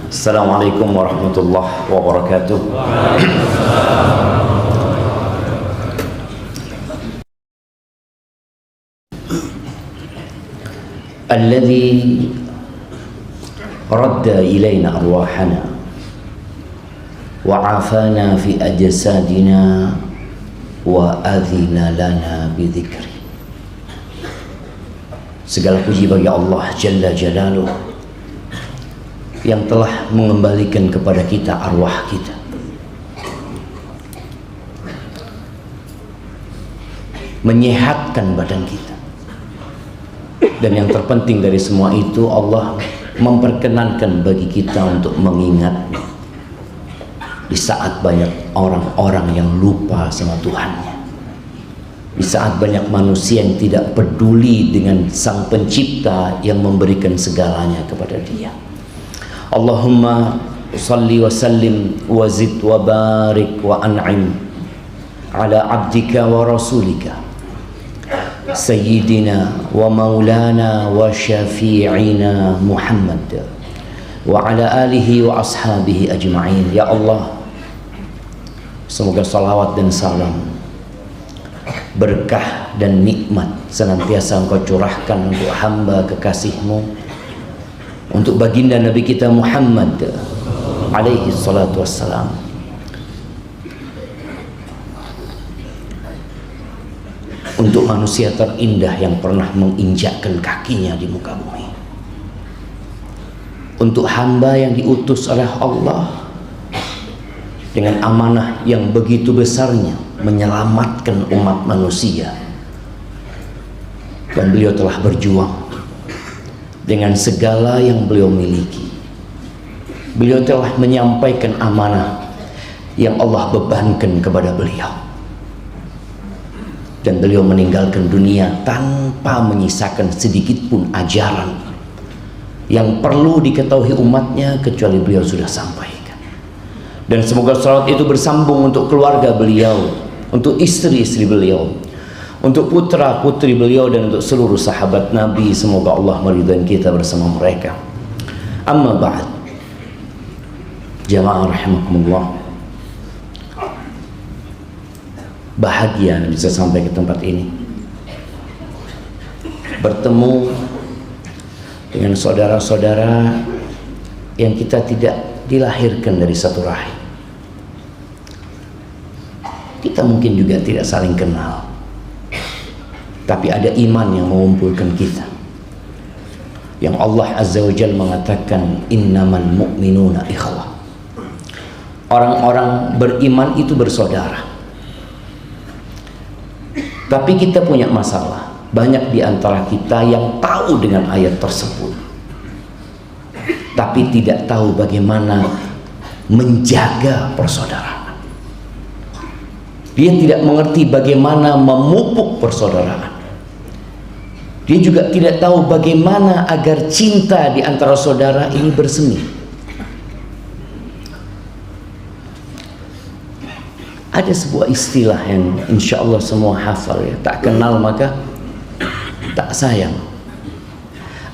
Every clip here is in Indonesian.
Assalamualaikum warahmatullahi wabarakatuh. Alladzi radda ilaina arwahana wa afana fi ajsadina wa adhina lana bidzikri. Segala puji bagi Allah Jalla Jalaluh yang telah mengembalikan kepada kita arwah kita, menyehatkan badan kita, dan yang terpenting dari semua itu Allah memperkenankan bagi kita untuk mengingatnya di saat banyak orang-orang yang lupa sama Tuhannya, di saat banyak manusia yang tidak peduli dengan Sang Pencipta yang memberikan segalanya kepada Dia. Allahumma salli wa sallim wa zid wa barik wa an'im ala abdika wa rasulika sayyidina wa maulana wa syafi'ina Muhammad wa ala alihi wa ashabihi ajma'in. Ya Allah, semoga salawat dan salam, berkah dan nikmat senantiasa Engkau curahkan untuk hamba kekasih-Mu, untuk baginda Nabi kita Muhammad alaihi salatu wassalam, untuk manusia terindah yang pernah menginjakkan kakinya di muka bumi, untuk hamba yang diutus oleh Allah dengan amanah yang begitu besarnya menyelamatkan umat manusia, dan beliau telah berjuang dengan segala yang beliau miliki. Beliau telah menyampaikan amanah yang Allah bebankan kepada beliau, dan beliau meninggalkan dunia tanpa menyisakan sedikit pun ajaran yang perlu diketahui umatnya, kecuali beliau sudah sampaikan. Dan semoga salawat itu bersambung untuk keluarga beliau, untuk istri-istri beliau, untuk putra putri beliau, dan untuk seluruh sahabat Nabi. Semoga Allah meridhai kita bersama mereka. Amma ba'd, jamaah rahimakumullah, bahagia bisa sampai ke tempat ini, bertemu dengan saudara-saudara yang kita tidak dilahirkan dari satu rahim. Kita mungkin juga tidak saling kenal, tapi ada iman yang mengumpulkan kita, yang Allah Azza wa Jalla mengatakan innamal mu'minuna ikhwah. Orang-orang beriman itu bersaudara. Tapi kita punya masalah. Banyak di antara kita yang tahu dengan ayat tersebut, tapi tidak tahu bagaimana menjaga persaudaraan. Dia tidak mengerti bagaimana memupuk persaudaraan. Dia juga tidak tahu bagaimana agar cinta di antara saudara ini bersemi. Ada sebuah istilah yang insya Allah semua hafal, ya, tak kenal maka tak sayang.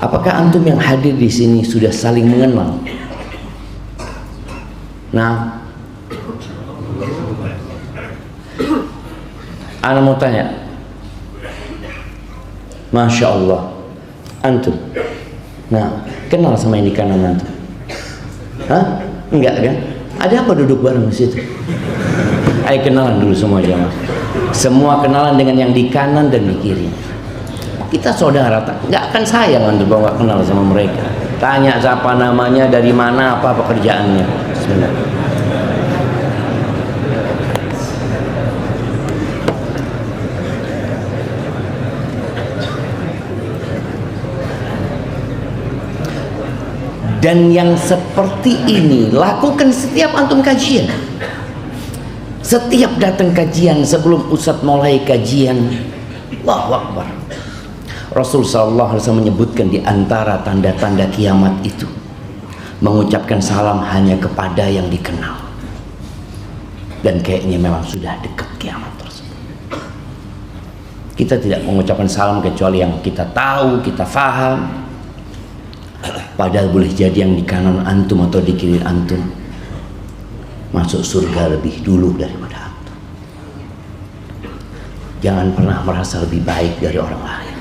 Apakah antum yang hadir di sini sudah saling mengenal? Nah, ana mau tanya, Masya Allah, antum, nah, kenal sama yang di kanan antum? Hah? Enggak kan? Ada apa duduk bareng di situ? Ayo kenalan dulu semua jamaah. Semua kenalan dengan yang di kanan dan di kiri. Kita saudara, nggak akan sayang antum kalau nggak kenal sama mereka. Tanya siapa namanya, dari mana, apa pekerjaannya. Bismillah. Dan yang seperti ini lakukan setiap antum kajian. Setiap datang kajian, sebelum Ustadz mulai kajian, Allahu Akbar, Rasul sallallahu alaihi wasallam menyebutkan di antara tanda-tanda kiamat itu mengucapkan salam hanya kepada yang dikenal. Dan kayaknya memang sudah dekat kiamat tersebut. Kita tidak mengucapkan salam kecuali yang kita tahu, kita faham. Padahal boleh jadi yang di kanan antum atau di kiri antum masuk surga lebih dulu daripada antum. Jangan pernah merasa lebih baik dari orang lain.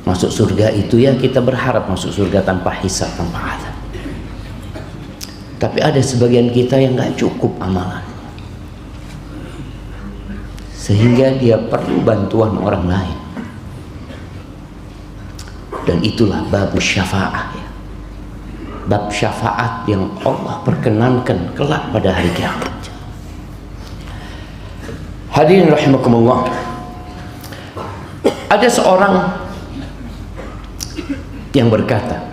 Masuk surga itu ya kita berharap masuk surga tanpa hisab, tanpa azab. Tapi ada sebagian kita yang gak cukup amalan, sehingga dia perlu bantuan orang lain. Dan itulah bab syafaat, ya. Bab syafaat yang Allah perkenankan kelak pada hari kiamat. Hadirin rahimakumullah. Ada seorang yang berkata,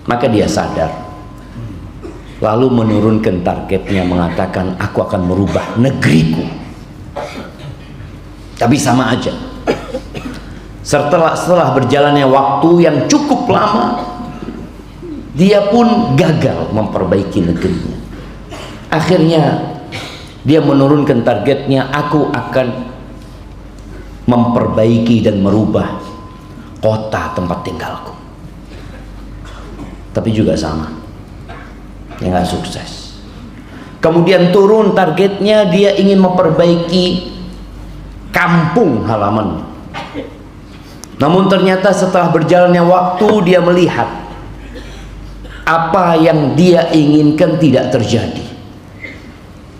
maka dia sadar, lalu menurunkan targetnya, mengatakan, aku akan merubah negeriku. Tapi sama aja, setelah berjalannya waktu yang cukup lama, dia pun gagal memperbaiki negerinya. Akhirnya dia menurunkan targetnya, aku akan memperbaiki dan merubah kota tempat tinggalku. Tapi juga sama, ya nggak sukses. Kemudian turun targetnya, dia ingin memperbaiki kampung halaman. Namun ternyata setelah berjalannya waktu, dia melihat apa yang dia inginkan tidak terjadi.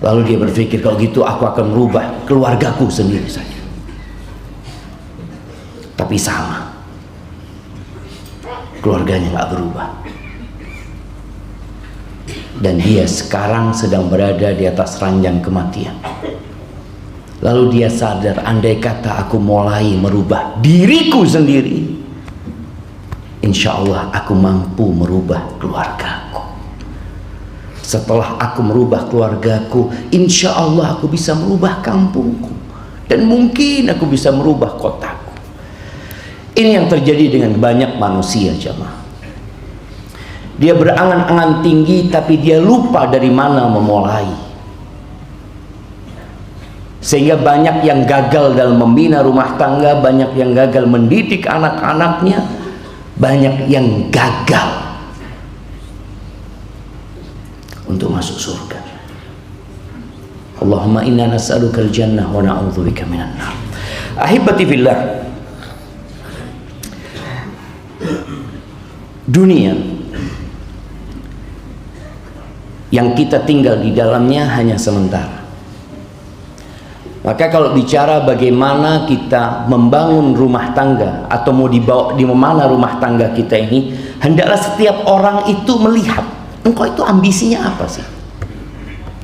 Lalu dia berpikir, kalau gitu aku akan merubah keluargaku sendiri saja. Tapi sama, keluarganya nggak berubah. Dan dia sekarang sedang berada di atas ranjang kematian. Lalu dia sadar, andai kata aku mulai merubah diriku sendiri, insya Allah aku mampu merubah keluargaku. Setelah aku merubah keluargaku, insya Allah aku bisa merubah kampungku. Dan mungkin aku bisa merubah kotaku. Ini yang terjadi dengan banyak manusia, jamaah. Dia berangan-angan tinggi, tapi dia lupa dari mana memulai. Sehingga banyak yang gagal dalam membina rumah tangga, banyak yang gagal mendidik anak-anaknya, banyak yang gagal untuk masuk surga. Allahumma inna nas'aluka al-jannah wa na'udzubika minan nar. Ahibati fillah, dunia yang kita tinggal di dalamnya hanya sementara. Maka kalau bicara bagaimana kita membangun rumah tangga atau mau dibawa di mana rumah tangga kita ini, hendaklah setiap orang itu melihat, engkau itu ambisinya apa sih?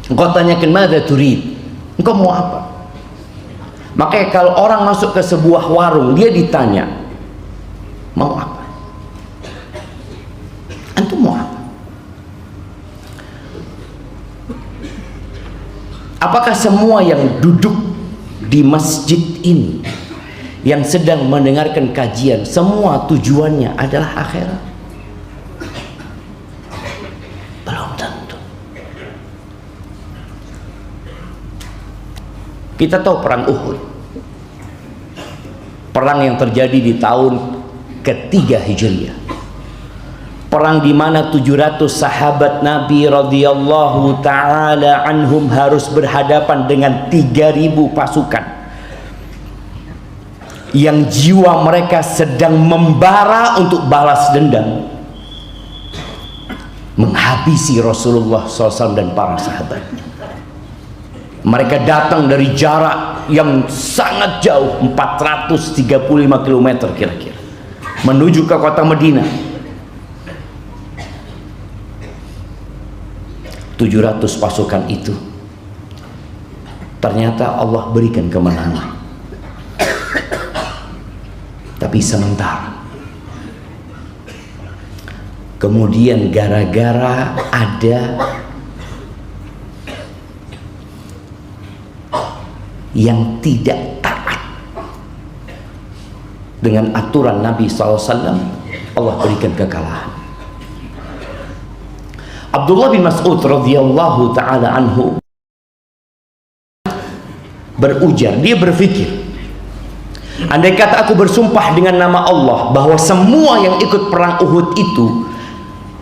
Engkau tanyakan, madza turid? Engkau mau apa? Makanya kalau orang masuk ke sebuah warung, dia ditanya, mau apa? Antum mau apa? Apakah semua yang duduk di masjid ini, yang sedang mendengarkan kajian, semua tujuannya adalah akhirat? Belum tentu. Kita tahu perang Uhud, perang yang terjadi di tahun ketiga Hijriah. Perang di mana 700 sahabat Nabi radhiyallahu taala anhum harus berhadapan dengan 3000 pasukan yang jiwa mereka sedang membara untuk balas dendam, menghabisi Rasulullah SAW dan para sahabat. Mereka datang dari jarak yang sangat jauh, 435 km kira-kira, menuju ke kota Madinah. 700 pasukan itu ternyata Allah berikan kemenangan, tapi sementara. Kemudian gara-gara ada yang tidak taat dengan aturan Nabi SAW, Allah berikan kekalahan. Abdullah bin Mas'ud radhiyallahu ta'ala anhu berujar, dia berpikir, andai kata aku bersumpah dengan nama Allah bahwa semua yang ikut perang Uhud itu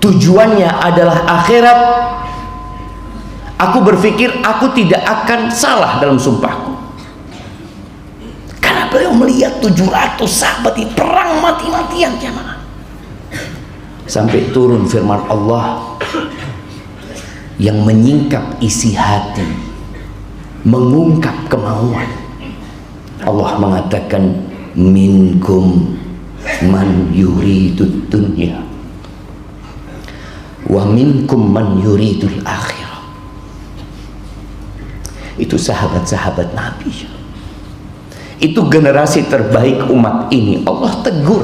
tujuannya adalah akhirat, aku berpikir aku tidak akan salah dalam sumpahku. Karena beliau melihat 700 sahabat di perang mati-matian jamaah. Sampai turun firman Allah yang menyingkap isi hati, mengungkap kemauan. Allah mengatakan, minkum man yuridud dunya wa minkum man yuridul akhirah. Itu sahabat-sahabat Nabi, itu generasi terbaik umat ini. Allah tegur,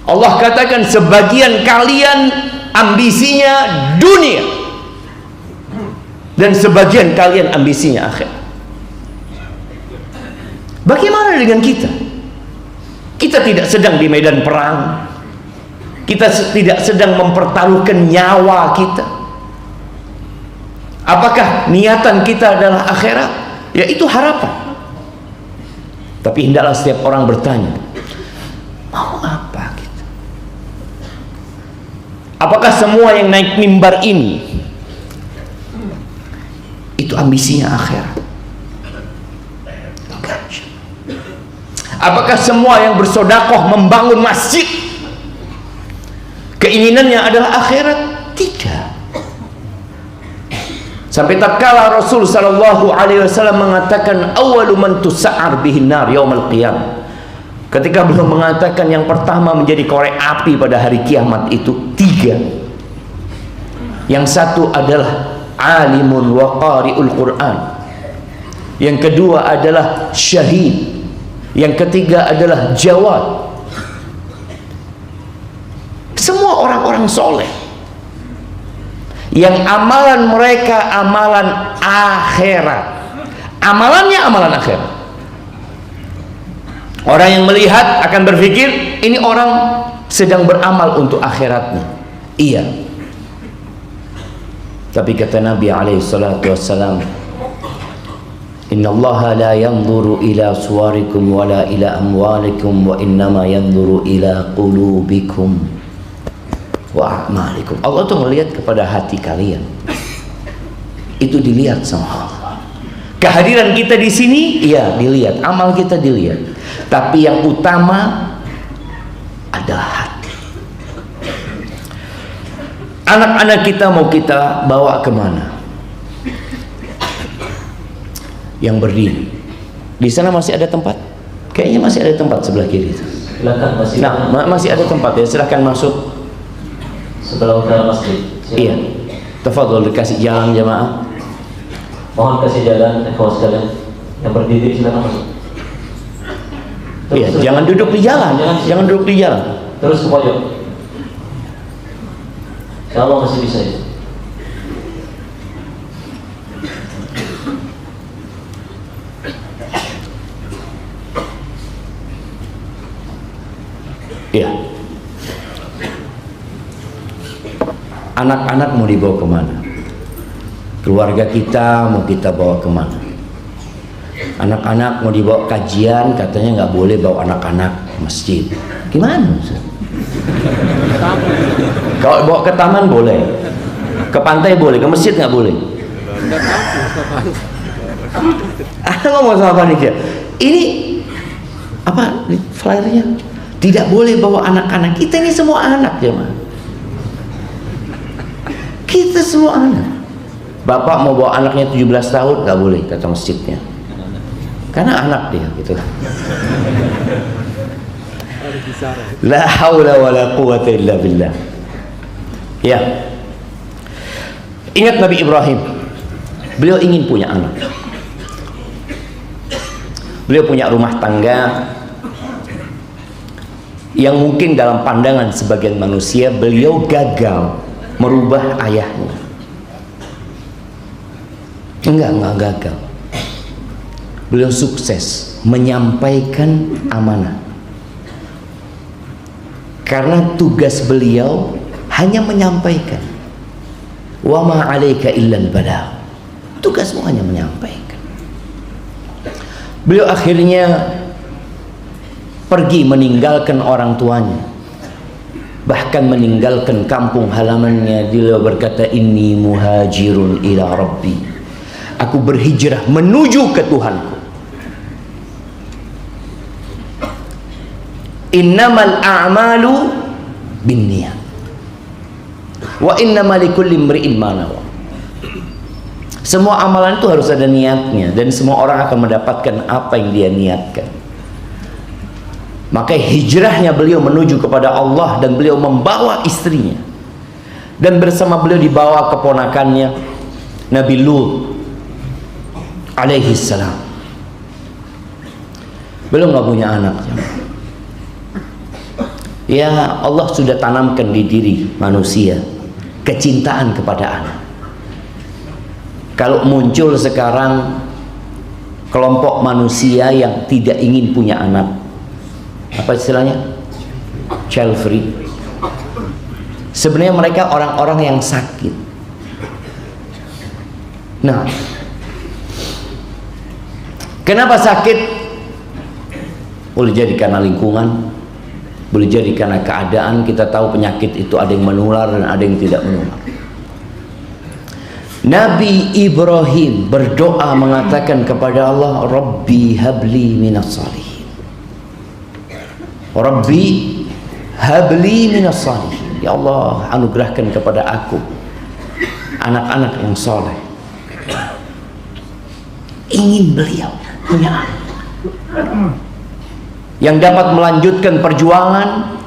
Allah katakan, sebagian kalian ambisinya dunia dan sebagian kalian ambisinya akhirat. Bagaimana dengan kita? Kita tidak sedang di medan perang, kita tidak sedang mempertaruhkan nyawa kita. Apakah niatan kita adalah akhirat? Ya, itu harapan. Tapi hendaklah setiap orang bertanya, mau apa kita? Apakah semua yang naik mimbar ini itu ambisinya akhirat? Enggak. Apakah semua yang bersedekah membangun masjid keinginannya adalah akhirat? Tidak. Sampai tatkala Rasul sallallahu alaihi wasallam mengatakan, awwalu man tus'ar bihin nar yaumil qiyamah. Ketika beliau mengatakan yang pertama menjadi korek api pada hari kiamat itu 3. Yang satu adalah alimun wa qari'ul Quran. Yang kedua adalah syahid. Yang ketiga adalah jawad. Semua orang-orang soleh yang amalan mereka amalan akhirat, amalannya amalan akhirat. Orang yang melihat akan berpikir, ini orang sedang beramal untuk akhiratnya. Iya. Tapi kata Nabi alaihi salatu wassalam, innallaha la yanzuru ila suwarikum wala ila amwalikum wa innama yanzuru ila qulubikum wa a'malikum. Allah tuh melihat kepada hati kalian. Itu dilihat sama Allah. Kehadiran kita di sini, iya dilihat, amal kita dilihat. Tapi yang utama adalah hati. Anak-anak kita mau kita bawa kemana? Yang berdiri. Di sana masih ada tempat? Kayaknya masih ada tempat sebelah kiri itu. Silakan masih. Nah, masih ada tempat ya. Silahkan masuk. Sebelah utara masjid. Silakan. Iya. Tafadhol, dikasih jalan jamaah. Mohon kasih jalan ikhwan sekalian. Yang berdiri silakan masuk. Iya, jangan duduk di jalan. Jangan duduk di jalan. Terus ke pojok. Kalau masih bisa ya. Iya. Anak-anak mau dibawa kemana? Keluarga kita mau kita bawa kemana? Anak-anak mau dibawa kajian, katanya nggak boleh bawa anak-anak masjid. Gimana? Kalau bawa ke taman boleh, ke pantai boleh, ke masjid nggak boleh. Ngomong sama panitia, ini apa flyernya? Tidak boleh bawa anak-anak. Kita ini semua anak ya, Ma. Kita semua anak. Bapak mau bawa anaknya 17 tahun nggak boleh, kata masjidnya. Karena anak dia gitu. La haula wala quwata illa billah. Ya. Ingat Nabi Ibrahim. Beliau ingin punya anak. Beliau punya rumah tangga yang mungkin dalam pandangan sebagian manusia beliau gagal merubah ayahnya. Enggak gagal. Beliau sukses menyampaikan amanah. Karena tugas beliau hanya menyampaikan. Wa ma 'alaika illal balagh. Tugasmu hanya menyampaikan. Beliau akhirnya pergi meninggalkan orang tuanya, bahkan meninggalkan kampung halamannya. Beliau berkata, inni muhajirun ila rabbi, aku berhijrah menuju ke Tuhanku. Innamal a'malu binniyat wa innamal likulli imri'in ma nawa. Semua amalan itu harus ada niatnya, dan semua orang akan mendapatkan apa yang dia niatkan. Maka hijrahnya beliau menuju kepada Allah, dan beliau membawa istrinya, dan bersama beliau dibawa keponakannya Nabi Lut alaihi salam. Beliau nggak punya anak. Ya, Allah sudah tanamkan di diri manusia kecintaan kepada anak. Kalau muncul sekarang kelompok manusia yang tidak ingin punya anak, apa istilahnya? Child free. Sebenarnya mereka orang-orang yang sakit. Nah, kenapa sakit? Boleh jadi karena lingkungan, boleh jadi karena keadaan. Kita tahu penyakit itu ada yang menular dan ada yang tidak menular. Nabi Ibrahim berdoa mengatakan kepada Allah, Rabbi habli minas salihin. Rabbi habli minas salihin. Ya Allah, anugerahkan kepada aku anak-anak yang soleh. Ingin beliau punya anak yang dapat melanjutkan perjuangan,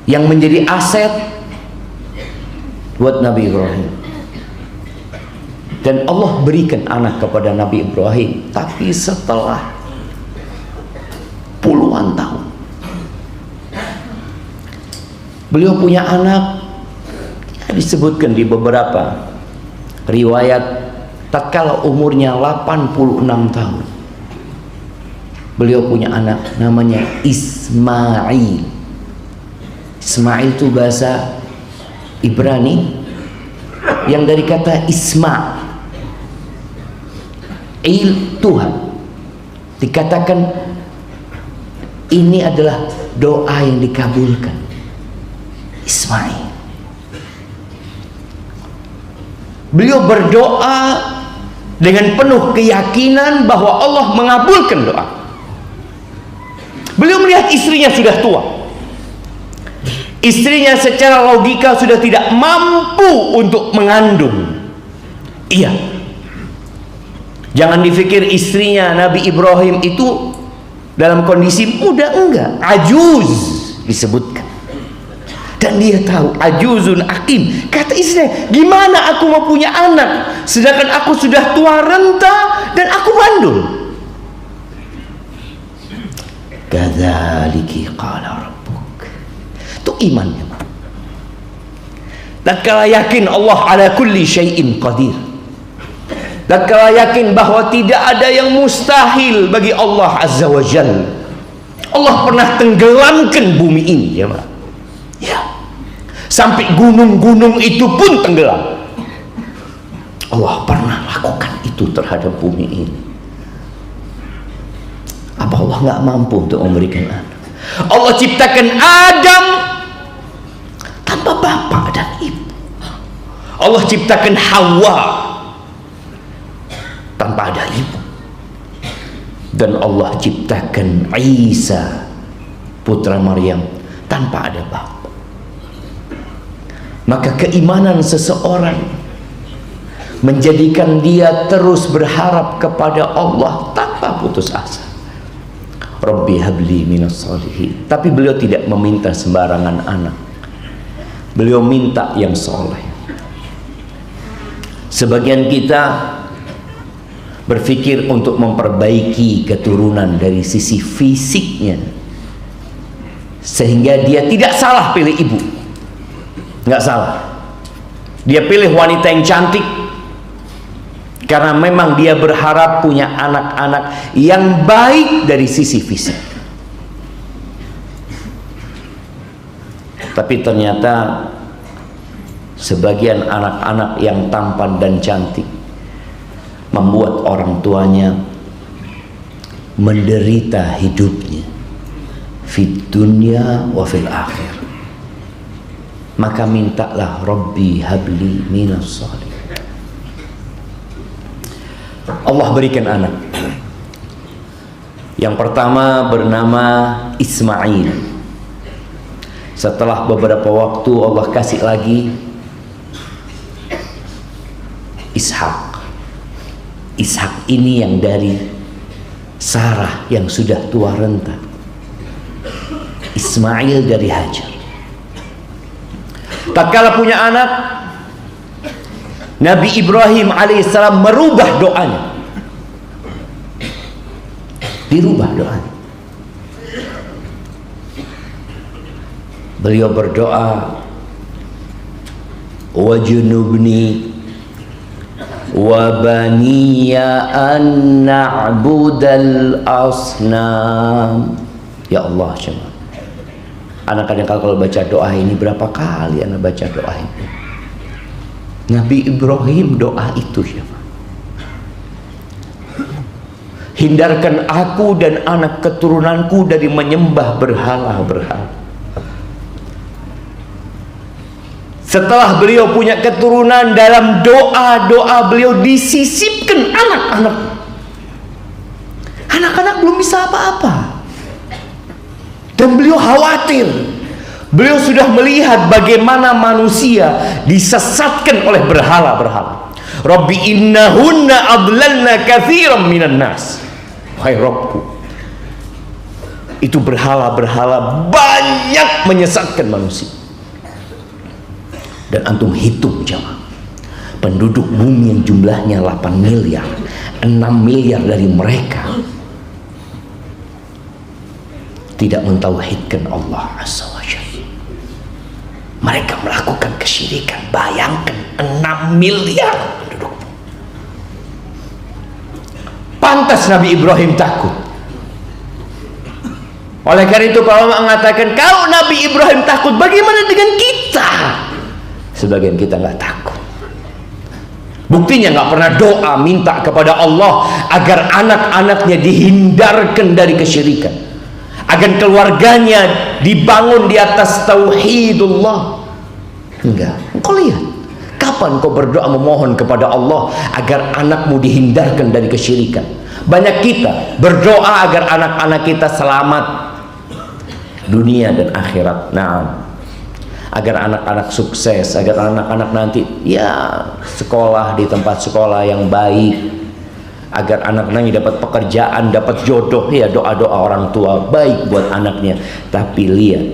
yang menjadi aset buat Nabi Ibrahim. Dan Allah berikan anak kepada Nabi Ibrahim, tapi setelah puluhan tahun. Beliau punya anak, disebutkan di beberapa riwayat, tatkala umurnya 86 tahun. Beliau punya anak namanya Ismail. Ismail itu bahasa Ibrani yang dari kata Isma, Tuhan. Dikatakan ini adalah doa yang dikabulkan. Ismail. Beliau berdoa dengan penuh keyakinan bahwa Allah mengabulkan doa. Beliau melihat istrinya sudah tua. Istrinya secara logika sudah tidak mampu untuk mengandung. Iya. Jangan dipikir istrinya Nabi Ibrahim itu dalam kondisi muda, enggak. Ajuz disebutkan. Dan dia tahu ajuzun akim. Kata istrinya, gimana aku mau punya anak sedangkan aku sudah tua renta dan aku mandul. Kadzalika qala rabbuk. Itu imannya. Tatkala yakin Allah ala kulli syai'in qadir. Tatkala yakin bahwa tidak ada yang mustahil bagi Allah azza wa jalla. Allah pernah tenggelamkan bumi ini, ya, Pak. Ya. Sampai gunung-gunung itu pun tenggelam. Allah pernah lakukan itu terhadap bumi ini. Apa Allah nggak mampu untuk memberikan anak? Allah ciptakan Adam tanpa bapak dan ibu. Allah ciptakan Hawa tanpa ada ibu. Dan Allah ciptakan Isa putra Maryam tanpa ada bapak. Maka keimanan seseorang menjadikan dia terus berharap kepada Allah tanpa putus asa. Rabbi habli minas salihin. Tapi beliau tidak meminta sembarangan anak. Beliau minta yang soleh. Sebagian kita berpikir untuk memperbaiki keturunan dari sisi fisiknya, sehingga dia tidak salah pilih ibu. Nggak salah. Dia pilih wanita yang cantik, Karena memang dia berharap punya anak-anak yang baik dari sisi fisik. Tapi ternyata sebagian anak-anak yang tampan dan cantik membuat orang tuanya menderita hidupnya fid dunya wa fil akhir. Maka mintalah Rabbi habli minas salihin. Allah berikan anak. Yang pertama bernama Ismail. Setelah beberapa waktu Allah kasih lagi Ishak. Ishak ini yang dari Sarah yang sudah tua renta. Ismail dari Hajar. Tatkala punya anak, Nabi Ibrahim alaihissalam merubah doanya. Dirubah doanya. Beliau berdoa, wajnubni wa baniya an na'budal asnam. Ya Allah, jemaah. Anak kadang kalau baca doa ini, berapa kali anak baca doa ini? Nabi Ibrahim doa itu, jemaah. Hindarkan aku dan anak keturunanku dari menyembah berhala-berhala. Setelah beliau punya keturunan, dalam doa-doa beliau disisipkan anak-anak. Anak-anak belum bisa apa-apa. Dan beliau khawatir. Beliau sudah melihat bagaimana manusia disesatkan oleh berhala-berhala. Rabbi innahunna adlalna katsiran minan nas. Wahai Rabbku, itu berhala-berhala banyak menyesatkan manusia. Dan antum hitung jemaah, penduduk bumi yang jumlahnya 8 miliar, 6 miliar dari mereka tidak mentauhidkan Allah Azza wa Jalla. Mereka melakukan kesyirikan. Bayangkan 6 miliar penduduk. Pantas Nabi Ibrahim takut. Oleh karena itu para ulama mengatakan, kalau Nabi Ibrahim takut, bagaimana dengan kita? Sebagian kita nggak takut. Buktinya nggak pernah doa minta kepada Allah agar anak-anaknya dihindarkan dari kesyirikan, agar keluarganya dibangun di atas tauhidullah. Enggak. Engkau lihat, kapan kau berdoa memohon kepada Allah agar anakmu dihindarkan dari kesyirikan? Banyak kita berdoa agar anak-anak kita selamat dunia dan akhirat. Nah, agar anak-anak sukses, agar anak-anak nanti ya sekolah di tempat sekolah yang baik, agar anak-anaknya dapat pekerjaan, dapat jodoh. Ya, doa-doa orang tua baik buat anaknya. Tapi lihat,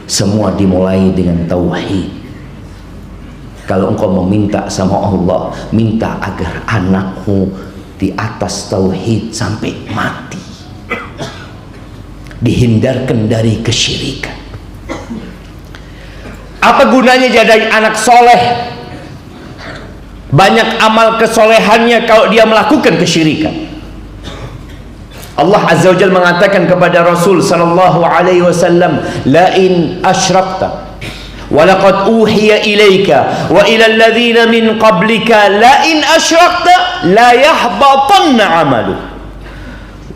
semua dimulai dengan tauhid. Kalau engkau meminta sama Allah, minta agar anakmu di atas tauhid sampai mati, dihindarkan dari kesyirikan. Apa gunanya jadi anak soleh? Banyak amal kesolehannya kalau dia melakukan kesyirikan. Allah Azza wa Jalla mengatakan kepada Rasul sallallahu alaihi wasallam, la in asyrakta wa laqad uhiya ilaika wa ila alladhina min qablika la in asyrakta la yahbatanna 'amalu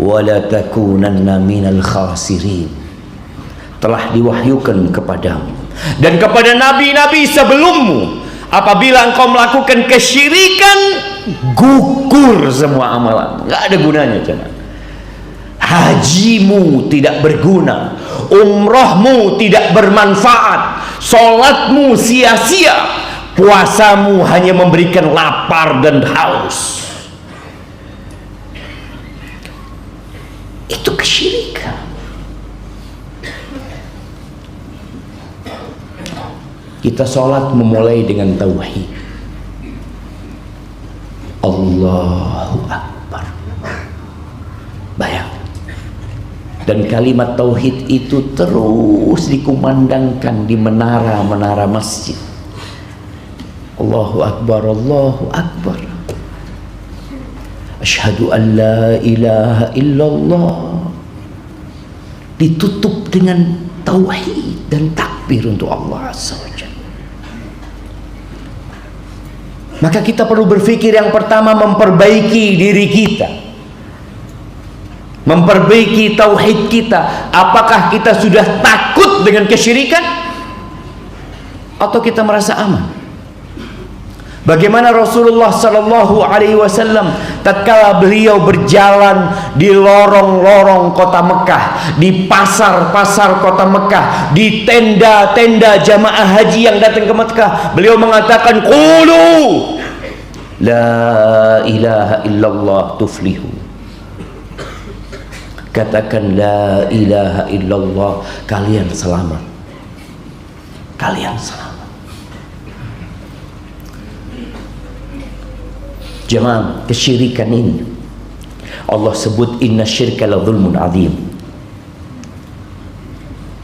wa la takunanna minal khasirin. Telah diwahyukan kepadamu dan kepada nabi-nabi sebelummu, apabila engkau melakukan kesyirikan, gugur semua amalan, nggak ada gunanya. Jangan. Hajimu tidak berguna, umrohmu tidak bermanfaat, sholatmu sia-sia, puasamu hanya memberikan lapar dan haus. Itu kesyirikan. Kita sholat memulai dengan tauhid. Allahu Akbar. Bayang. Dan kalimat tauhid itu terus dikumandangkan di menara-menara masjid. Allahu Akbar, Allahu Akbar. Asyhadu an la ilaha illallah. Ditutup dengan tauhid dan takbir untuk Allah Azza wa Jalla. Maka kita perlu berpikir yang pertama, memperbaiki diri kita, memperbaiki tauhid kita. Apakah kita sudah takut dengan kesyirikan atau kita merasa aman? Bagaimana Rasulullah Sallallahu Alaihi Wasallam tatkala beliau berjalan di lorong-lorong kota Mekah, di pasar-pasar kota Mekah, di tenda-tenda jamaah haji yang datang ke Mekah, beliau mengatakan, qulu la ilaha illallah tuflihu. Katakan la ilaha illallah, kalian selamat, kalian selamat. Jemaah, kesyirikan ini Allah sebut inna syirka la zulmun azim.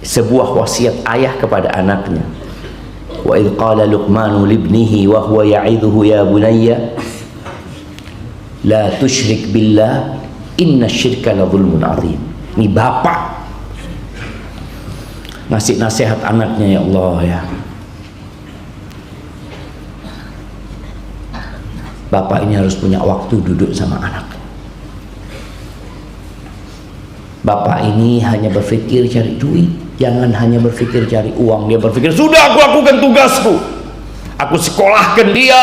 Sebuah wasiat ayah kepada anaknya. Wa idh qala Luqmanu libnihi wa huwa ya'idhuhu ya bunayya la tusyrik billah inna syirka la zulmun azim. Ini bapak ngasih nasihat anaknya, ya Allah ya. Bapak ini harus punya waktu duduk sama anak. Bapak ini hanya berpikir cari duit, jangan hanya berpikir cari uang. Dia berpikir, sudah aku lakukan tugasku, aku sekolahkan dia,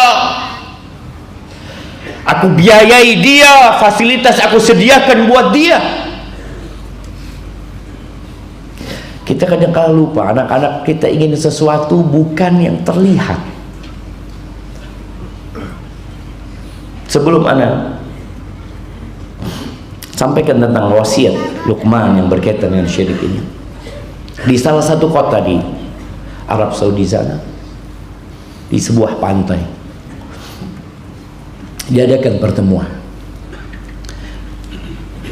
aku biayai dia, fasilitas aku sediakan buat dia. Kita kadang-kadang lupa, anak-anak kita ingin sesuatu bukan yang terlihat. Sebelum Anda sampaikan tentang wasiat Luqman yang berkaitan dengan syirik ini, di salah satu kota di Arab Saudi sana, di sebuah pantai, diadakan pertemuan.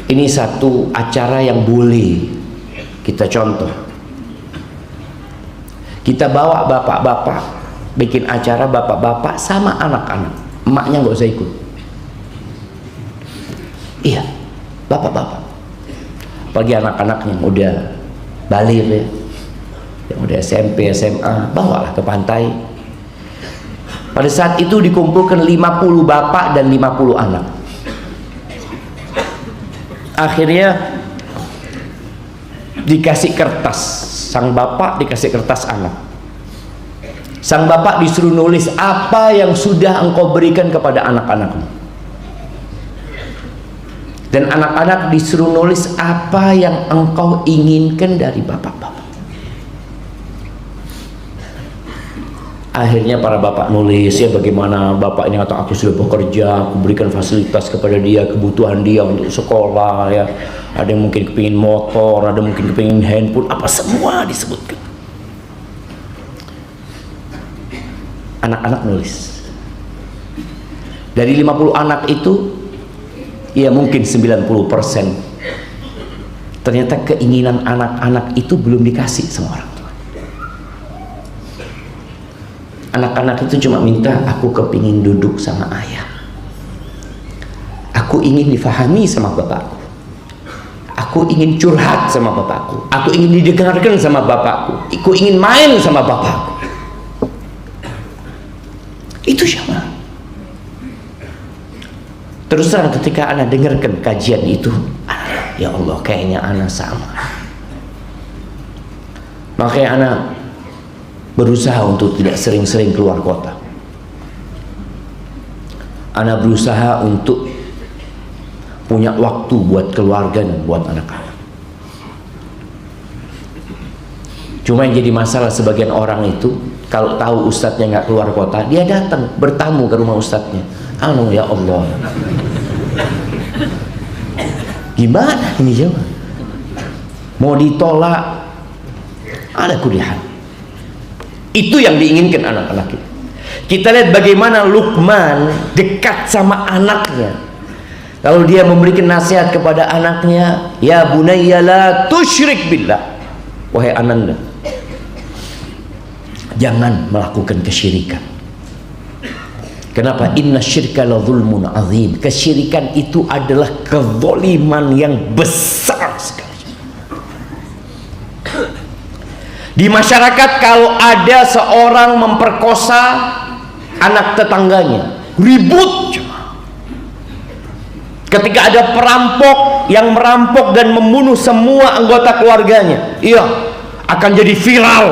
Ini satu acara yang boleh kita contoh. Kita bawa bapak-bapak, bikin acara bapak-bapak sama anak-anak, emaknya nggak usah ikut. Iya, bapak-bapak, apalagi anak-anak yang udah baligh ya, yang udah SMP, SMA, bawalah ke pantai. Pada saat itu dikumpulkan 50 bapak dan 50 anak. Akhirnya dikasih kertas, sang bapak dikasih kertas anak. Sang bapak disuruh nulis apa yang sudah engkau berikan kepada anak-anakmu. Dan anak-anak disuruh nulis apa yang engkau inginkan dari bapak-bapak. Akhirnya para bapak nulis ya, bagaimana bapak ini kata, aku sudah bekerja, aku berikan fasilitas kepada dia, kebutuhan dia untuk sekolah ya. Ada yang mungkin kepingin motor, ada mungkin kepingin handphone, apa semua disebutkan. Anak-anak nulis. Dari 50 anak itu, ya mungkin 90% ternyata keinginan anak-anak itu belum dikasih sama orang tua. Anak-anak itu cuma minta, aku kepingin duduk sama ayah, aku ingin difahami sama bapakku, aku ingin curhat sama bapakku, aku ingin didengarkan sama bapakku, aku ingin main sama bapakku. Itu siapa? Terus terang ketika Anda dengarkan kajian itu, ya Allah, kayaknya Anda sama. Makanya Anda berusaha untuk tidak sering-sering keluar kota. Anda berusaha untuk punya waktu buat keluarga dan buat anak-anak. Cuma yang jadi masalah sebagian orang itu, kalau tahu ustadznya nggak keluar kota, dia datang bertamu ke rumah ustadznya. Ya Allah, gimana ini jemaah? Mau ditolak, ada kuliah. Itu yang diinginkan anak-anak kita. Kita lihat bagaimana Luqman dekat sama anaknya. Kalau dia memberikan nasihat kepada anaknya, ya bunayya la tusyrik billah, wahai ananda, jangan melakukan kesyirikan. Kenapa? Inna syirka la zulmun azim. Kesyirikan itu adalah kezaliman yang besar sekali. Di masyarakat kalau ada seorang memperkosa anak tetangganya, ribut. Ketika ada perampok yang merampok dan membunuh semua anggota keluarganya, iya, akan jadi viral.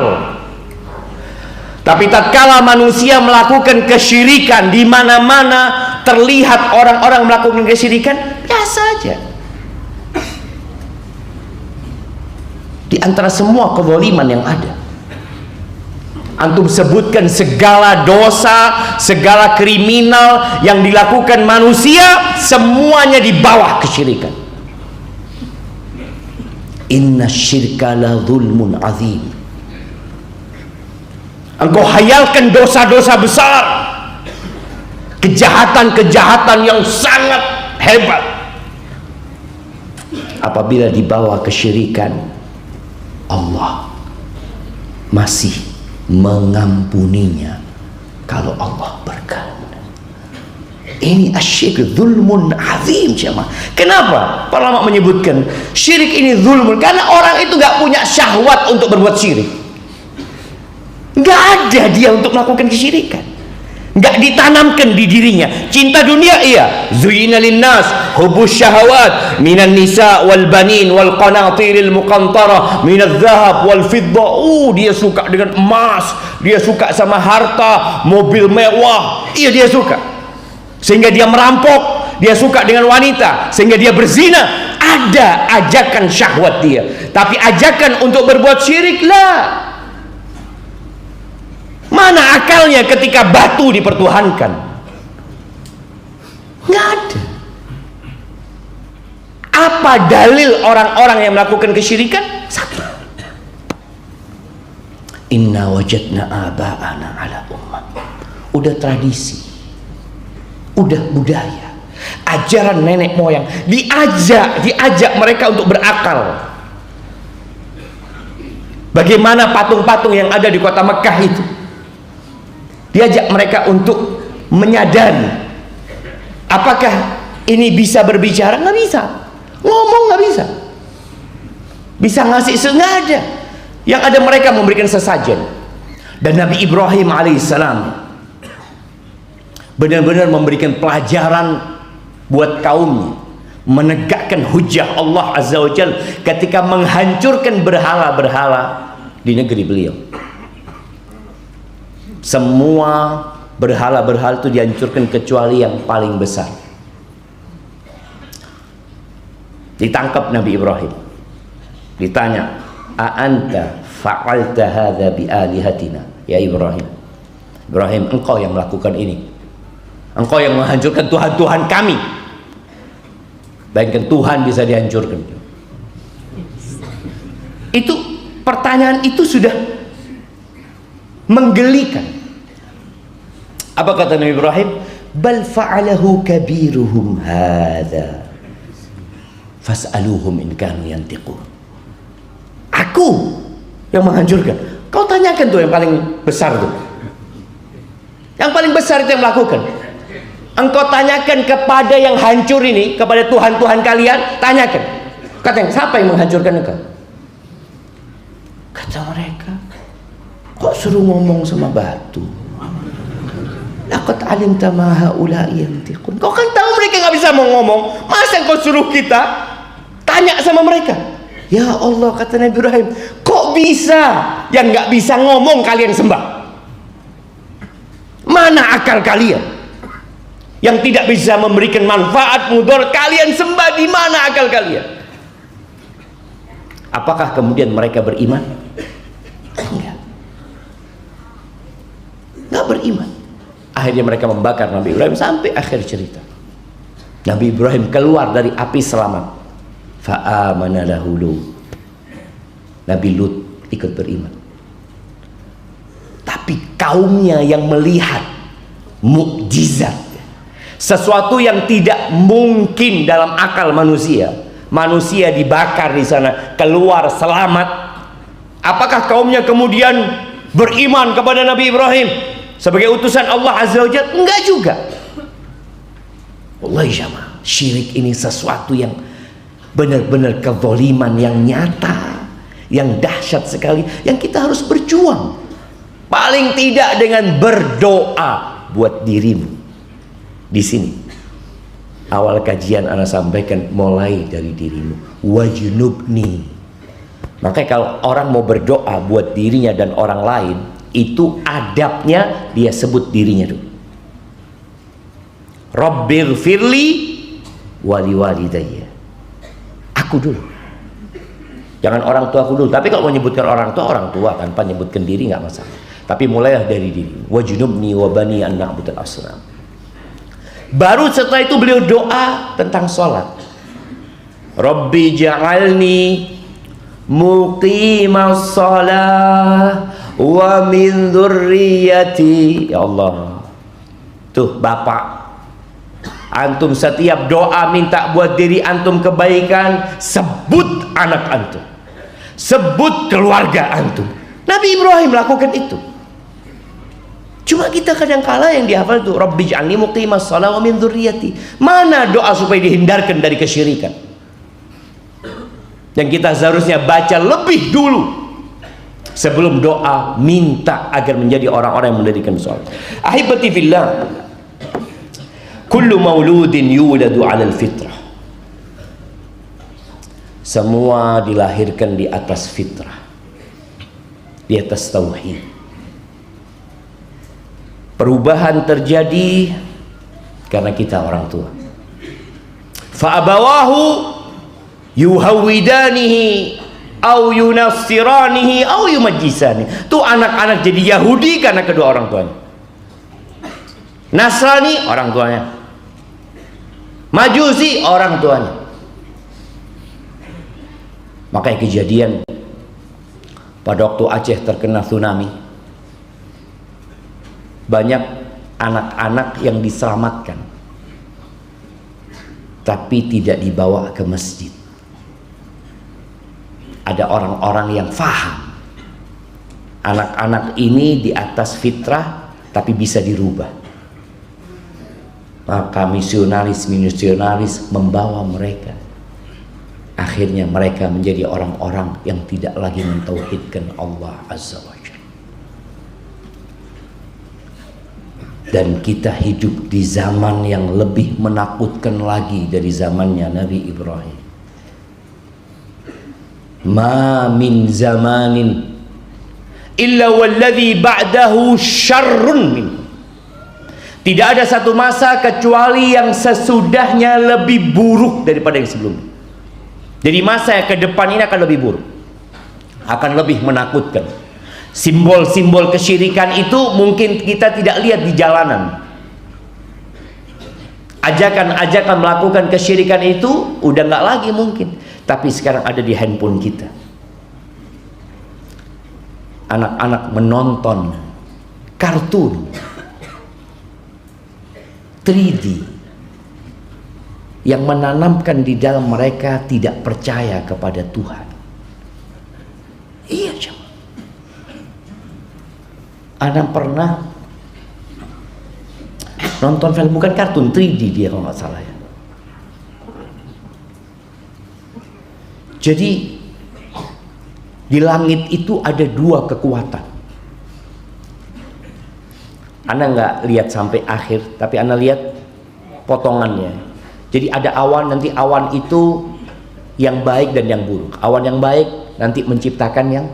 Tapi tatkala manusia melakukan kesyirikan, di mana-mana terlihat orang-orang melakukan kesyirikan, biasa aja. Di antara semua kezaliman yang ada, antum sebutkan segala dosa, segala kriminal yang dilakukan manusia, semuanya di bawah kesyirikan. Inna syirka la zulmun azim. Engkau hayalkan dosa-dosa besar, kejahatan-kejahatan yang sangat hebat. Apabila dibawa kesyirikan, Allah masih mengampuninya kalau Allah berkehendak. Ini asyik zulmun azim, jemaah. Kenapa para ulama menyebutkan syirik ini zulmun? Karena orang itu gak punya syahwat untuk berbuat syirik. Gak ada dia untuk melakukan kesyirikan, gak ditanamkan di dirinya. Cinta dunia, iya. Zuyina linnas hubus syahawat minan nisa wal banin wal qanatiril muqantarah minadz zahab wal fidda. Dia suka dengan emas, dia suka sama harta, mobil mewah, iya dia suka. Sehingga dia merampok, dia suka dengan wanita, sehingga dia berzina. Ada ajakan syahwat dia, tapi ajakan untuk berbuat syirik lah. Mana akalnya ketika batu dipertuhankan? Nggak ada. Apa dalil orang-orang yang melakukan kesyirikan? Satu, inna wajadna aba'ana ala ummah. Udah tradisi, udah budaya, ajaran nenek moyang. Diajak mereka untuk berakal. Bagaimana patung-patung yang ada di kota Mekah itu? Diajak mereka untuk menyadari, apakah ini bisa berbicara? Nggak bisa. Ngomong nggak bisa. Bisa ngasih nggak ada. Yang ada mereka memberikan sesajen. Dan Nabi Ibrahim alaihissalam benar-benar memberikan pelajaran buat kaumnya, menegakkan hujah Allah azza wa jalla ketika menghancurkan berhala-berhala di negeri beliau. Semua berhala-berhala itu dihancurkan kecuali yang paling besar. Ditangkap Nabi Ibrahim, ditanya, a anta fa'alta hadza bi alihatina ya Ibrahim. Ibrahim, engkau yang melakukan ini, engkau yang menghancurkan Tuhan-Tuhan kami. Bayangkan Tuhan bisa dihancurkan. Itu pertanyaan itu sudah menggelikan. Apa kata Nabi Ibrahim? Bal fa'alahu kabiruhum hadza fas'aluhum in kanu yantiqun. Aku yang menghancurkan. Kau tanyakan tuh yang paling besar tuh. Yang paling besar itu yang melakukan. Engkau tanyakan kepada yang hancur ini, kepada Tuhan-Tuhan kalian, tanyakan. Katanya, siapa yang menghancurkan engkau? Kata mereka, kok suruh ngomong sama batu? Laqad alimta ma haula'i yantiqun. Kau kan tahu mereka nggak bisa mau ngomong. Masa kau suruh kita tanya sama mereka? Ya Allah, kata Nabi Ibrahim, kok bisa yang nggak bisa ngomong kalian sembah? Mana akal kalian? Yang tidak bisa memberikan manfaat mudarat kalian sembah, di mana akal kalian? Apakah kemudian mereka beriman? Nggak beriman. Akhirnya mereka membakar Nabi Ibrahim sampai akhir cerita. Nabi Ibrahim keluar dari api selamat. Fa'amana lahu Lut. Nabi Lut ikut beriman. Tapi kaumnya yang melihat mukjizat, sesuatu yang tidak mungkin dalam akal manusia. Manusia dibakar di sana, keluar selamat. Apakah kaumnya kemudian beriman kepada Nabi Ibrahim? sebagai utusan Allah Azza wa Jalla? Enggak juga. Wallahi jamaah, syirik ini sesuatu yang benar-benar kezaliman yang nyata, yang dahsyat sekali, yang kita harus berjuang. Paling tidak dengan berdoa buat dirimu. Di sini awal kajian ana sampaikan mulai dari dirimu. Wajnubni. Makanya kalau orang mau berdoa buat dirinya dan orang lain, itu adabnya dia sebut dirinya dulu. Rabbighfirli wali walidayya. Aku dulu. Jangan orang tua aku dulu. Tapi kalau menyebutkan orang tua tanpa menyebutkan diri nggak masalah. Tapi mulailah dari diri. Wajnubni wa bani an na'budal asnam. Baru setelah itu beliau doa tentang sholat. Rabbi ja'alni muqimas shalah wa min dzurriyyati. Ya Allah. Tuh Bapak, antum setiap doa minta buat diri antum kebaikan, sebut anak antum, sebut keluarga antum. Nabi Ibrahim lakukan itu. Cuma kita kadang-kala yang dihafal itu Rabbi ja'alni muqimas shalah wa min dzurriyyati. Mana doa supaya dihindarkan dari kesyirikan? Dan kita seharusnya baca lebih dulu sebelum doa minta agar menjadi orang-orang yang mendirikan sholat. Ahibati fillah, kullu mauludin yuladu 'alal fitrah. Semua dilahirkan di atas fitrah, di atas tauhid. Perubahan terjadi karena kita orang tua. Fa abawahu yuhawidanihi au yunassiranihi au yumajjisani. Tuh anak-anak jadi Yahudi karena kedua orang tuanya. Nasrani orang tuanya, Majusi orang tuanya. Makanya kejadian pada waktu Aceh terkena tsunami, banyak anak-anak yang diselamatkan tapi tidak dibawa ke masjid. Ada orang-orang yang faham anak-anak ini di atas fitrah tapi bisa dirubah. Maka misionaris membawa mereka. Akhirnya mereka menjadi orang-orang yang tidak lagi mentauhidkan Allah Azza wa Jalla. Dan kita hidup di zaman yang lebih menakutkan lagi dari zamannya Nabi Ibrahim. Ma min zamanin illa walladhi ba'dahu syarrun min. Tidak ada satu masa kecuali yang sesudahnya lebih buruk daripada yang sebelumnya. Jadi masa yang ke depan ini akan lebih buruk, akan lebih menakutkan. Simbol-simbol kesyirikan itu mungkin kita tidak lihat di jalanan. Ajakan-ajakan melakukan kesyirikan itu udah nggak lagi mungkin, tapi sekarang ada di handphone kita. Anak-anak menonton kartun 3D yang menanamkan di dalam mereka tidak percaya kepada Tuhan. Iya, coba. Ana pernah nonton film, bukan kartun, 3D dia kalau nggak salah ya. Jadi di langit itu ada dua kekuatan. Ana nggak lihat sampai akhir, tapi Ana lihat potongannya. Jadi ada awan, nanti awan itu yang baik dan yang buruk. Awan yang baik nanti menciptakan yang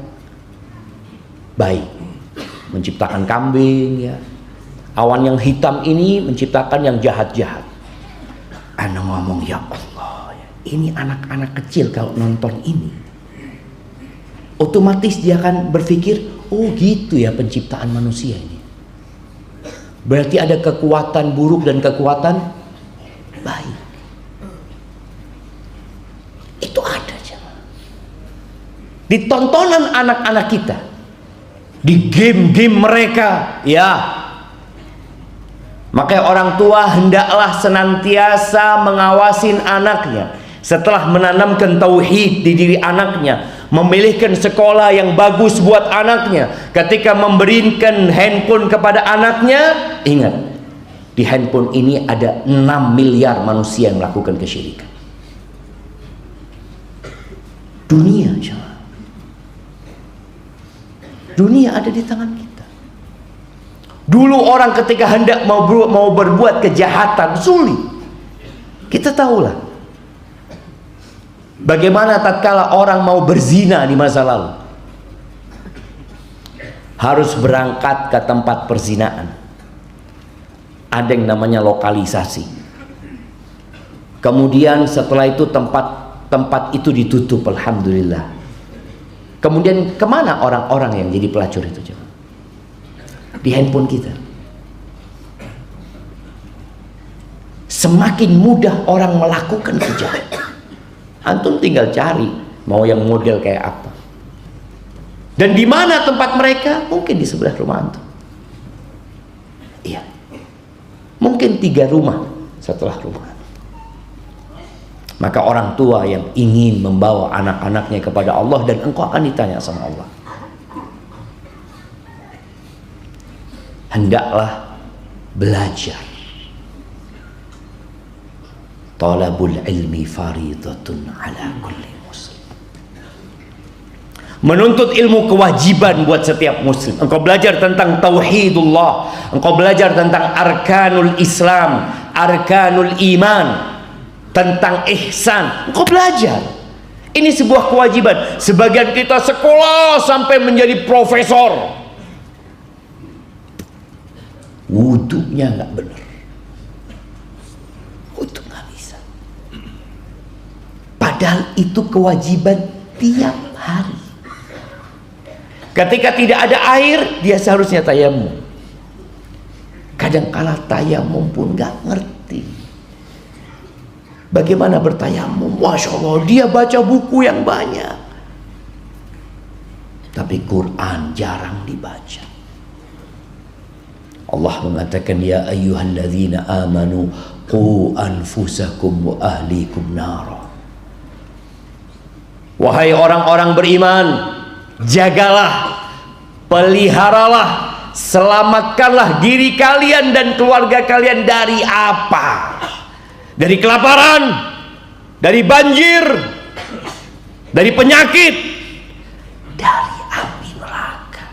baik, menciptakan kambing ya. Awan yang hitam ini menciptakan yang jahat-jahat. Ana ngomong, ya Allah, ini anak-anak kecil kalau nonton ini, otomatis dia akan berpikir, oh gitu ya penciptaan manusia ini. Berarti ada kekuatan buruk dan kekuatan baik. Itu ada aja di tontonan anak-anak kita, di game-game mereka ya. Makanya orang tua hendaklah senantiasa mengawasin anaknya. Setelah menanamkan tauhid di diri anaknya, memilihkan sekolah yang bagus buat anaknya, ketika memberikan handphone kepada anaknya, ingat, di handphone ini ada 6 miliar manusia yang melakukan kesyirikan. Dunia, dunia ada di tangan kita. Dulu orang ketika hendak mau berbuat kejahatan, sulit. Kita tahulah bagaimana tatkala orang mau berzina di masa lalu, harus berangkat ke tempat perzinaan. Ada yang namanya lokalisasi. Kemudian setelah itu tempat itu ditutup, alhamdulillah. Kemudian kemana orang-orang yang jadi pelacur itu? Di handphone kita. Semakin mudah orang melakukan kejahatan. Antum tinggal cari mau yang model kayak apa. Dan di mana tempat mereka? Mungkin di sebelah rumah antum. Iya. Mungkin 3 rumah setelah rumah. Maka orang tua yang ingin membawa anak-anaknya kepada Allah, dan engkau akan ditanya sama Allah, hendaklah belajar. Talabul ilmi faridatun ala kulli muslim. Menuntut ilmu kewajiban buat setiap muslim. Engkau belajar tentang tauhidullah, engkau belajar tentang arkanul Islam, arkanul iman, tentang ihsan, engkau belajar. Ini sebuah kewajiban. Sebagian kita sekolah sampai menjadi profesor, wudunya nggak benar, wudu nggak bisa. Padahal itu kewajiban tiap hari. Ketika tidak ada air, dia seharusnya tayamum. Kadang-kala tayamum pun nggak ngerti bagaimana bertayamum. Masya Allah, dia baca buku yang banyak, tapi Quran jarang dibaca. Allah mengatakan, ya ayyuhalladzina amanu qu anfusakum wa ahlikum nara. Wahai orang-orang beriman, jagalah, peliharalah, selamatkanlah diri kalian dan keluarga kalian dari apa? Dari kelaparan, dari banjir, dari penyakit, dari api neraka.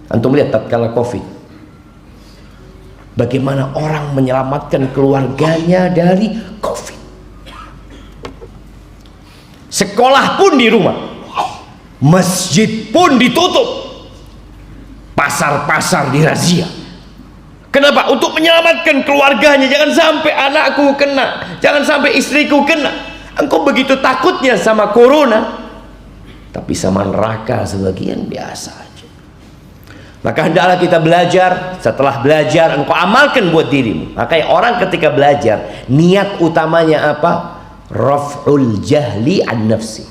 Antum lihat tatkala Covid, bagaimana orang menyelamatkan keluarganya dari Covid. Sekolah pun di rumah, masjid pun ditutup, pasar-pasar dirazia. Kenapa? Untuk menyelamatkan keluarganya. Jangan sampai anakku kena, jangan sampai istriku kena. Engkau begitu takutnya sama corona, tapi sama neraka sebagian biasa aja. Maka hendaklah kita belajar. Setelah belajar, engkau amalkan buat dirimu. Makanya orang ketika belajar, niat utamanya apa? Raf'ul jahli an nafsi.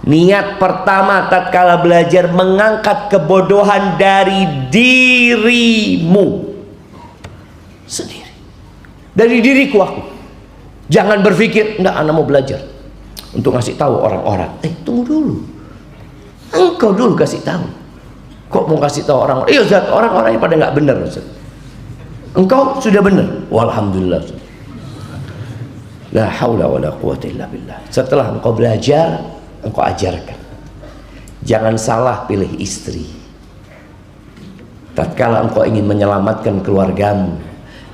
Niat pertama tatkala belajar, mengangkat kebodohan dari dirimu sendiri, dari diriku aku. Jangan berpikir, enggak, anak mau belajar untuk ngasih tahu orang-orang. Tunggu dulu, engkau dulu kasih tahu. Kok mau kasih tahu orang-orang? Iya Ustaz, orang-orangnya pada nggak benar Ustaz. Engkau sudah benar, walhamdulillah Ustaz. La haula wala quwwata illa billah. Setelah engkau belajar, engkau ajarkan. Jangan salah pilih istri. Tatkala engkau ingin menyelamatkan keluargamu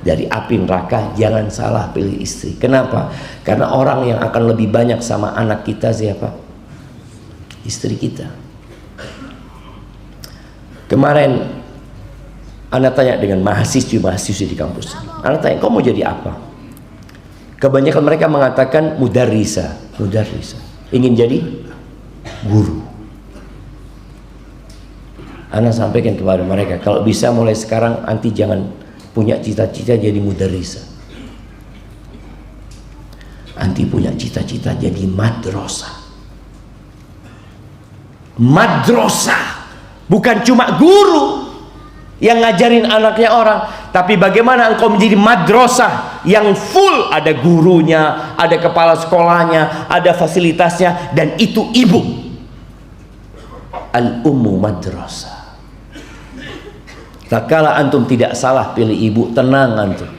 dari api neraka, jangan salah pilih istri. Kenapa? Karena orang yang akan lebih banyak sama anak kita siapa? Istri kita. Kemarin anak tanya dengan mahasiswi di kampus. Anak tanya, kau mau jadi apa? Kebanyakan mereka mengatakan mudarrisa. Ingin jadi guru. Anak sampaikan kepada mereka, kalau bisa mulai sekarang anti jangan punya cita-cita jadi mudarrisa. Anti punya cita-cita jadi madrasah. Madrasah bukan cuma guru, yang ngajarin anaknya orang, tapi bagaimana engkau menjadi madrasah yang full, ada gurunya, ada kepala sekolahnya, ada fasilitasnya, dan itu ibu. Al-ummu madrasah. Tak kala antum tidak salah pilih ibu, tenang antum.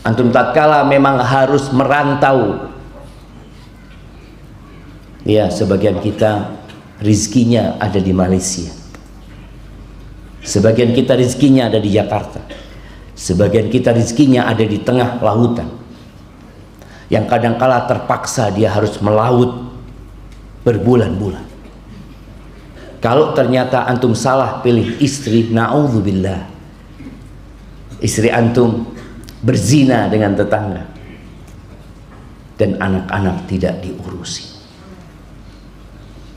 Antum tak kala memang harus merantau. Ya, sebagian kita rizkinya ada di Malaysia. Sebagian kita rizkinya ada di Jakarta. Sebagian kita rizkinya ada di tengah lautan, yang kadangkala terpaksa dia harus melaut berbulan-bulan. Kalau ternyata antum salah pilih istri, na'udzubillah, istri antum berzina dengan tetangga dan anak-anak tidak diurusi.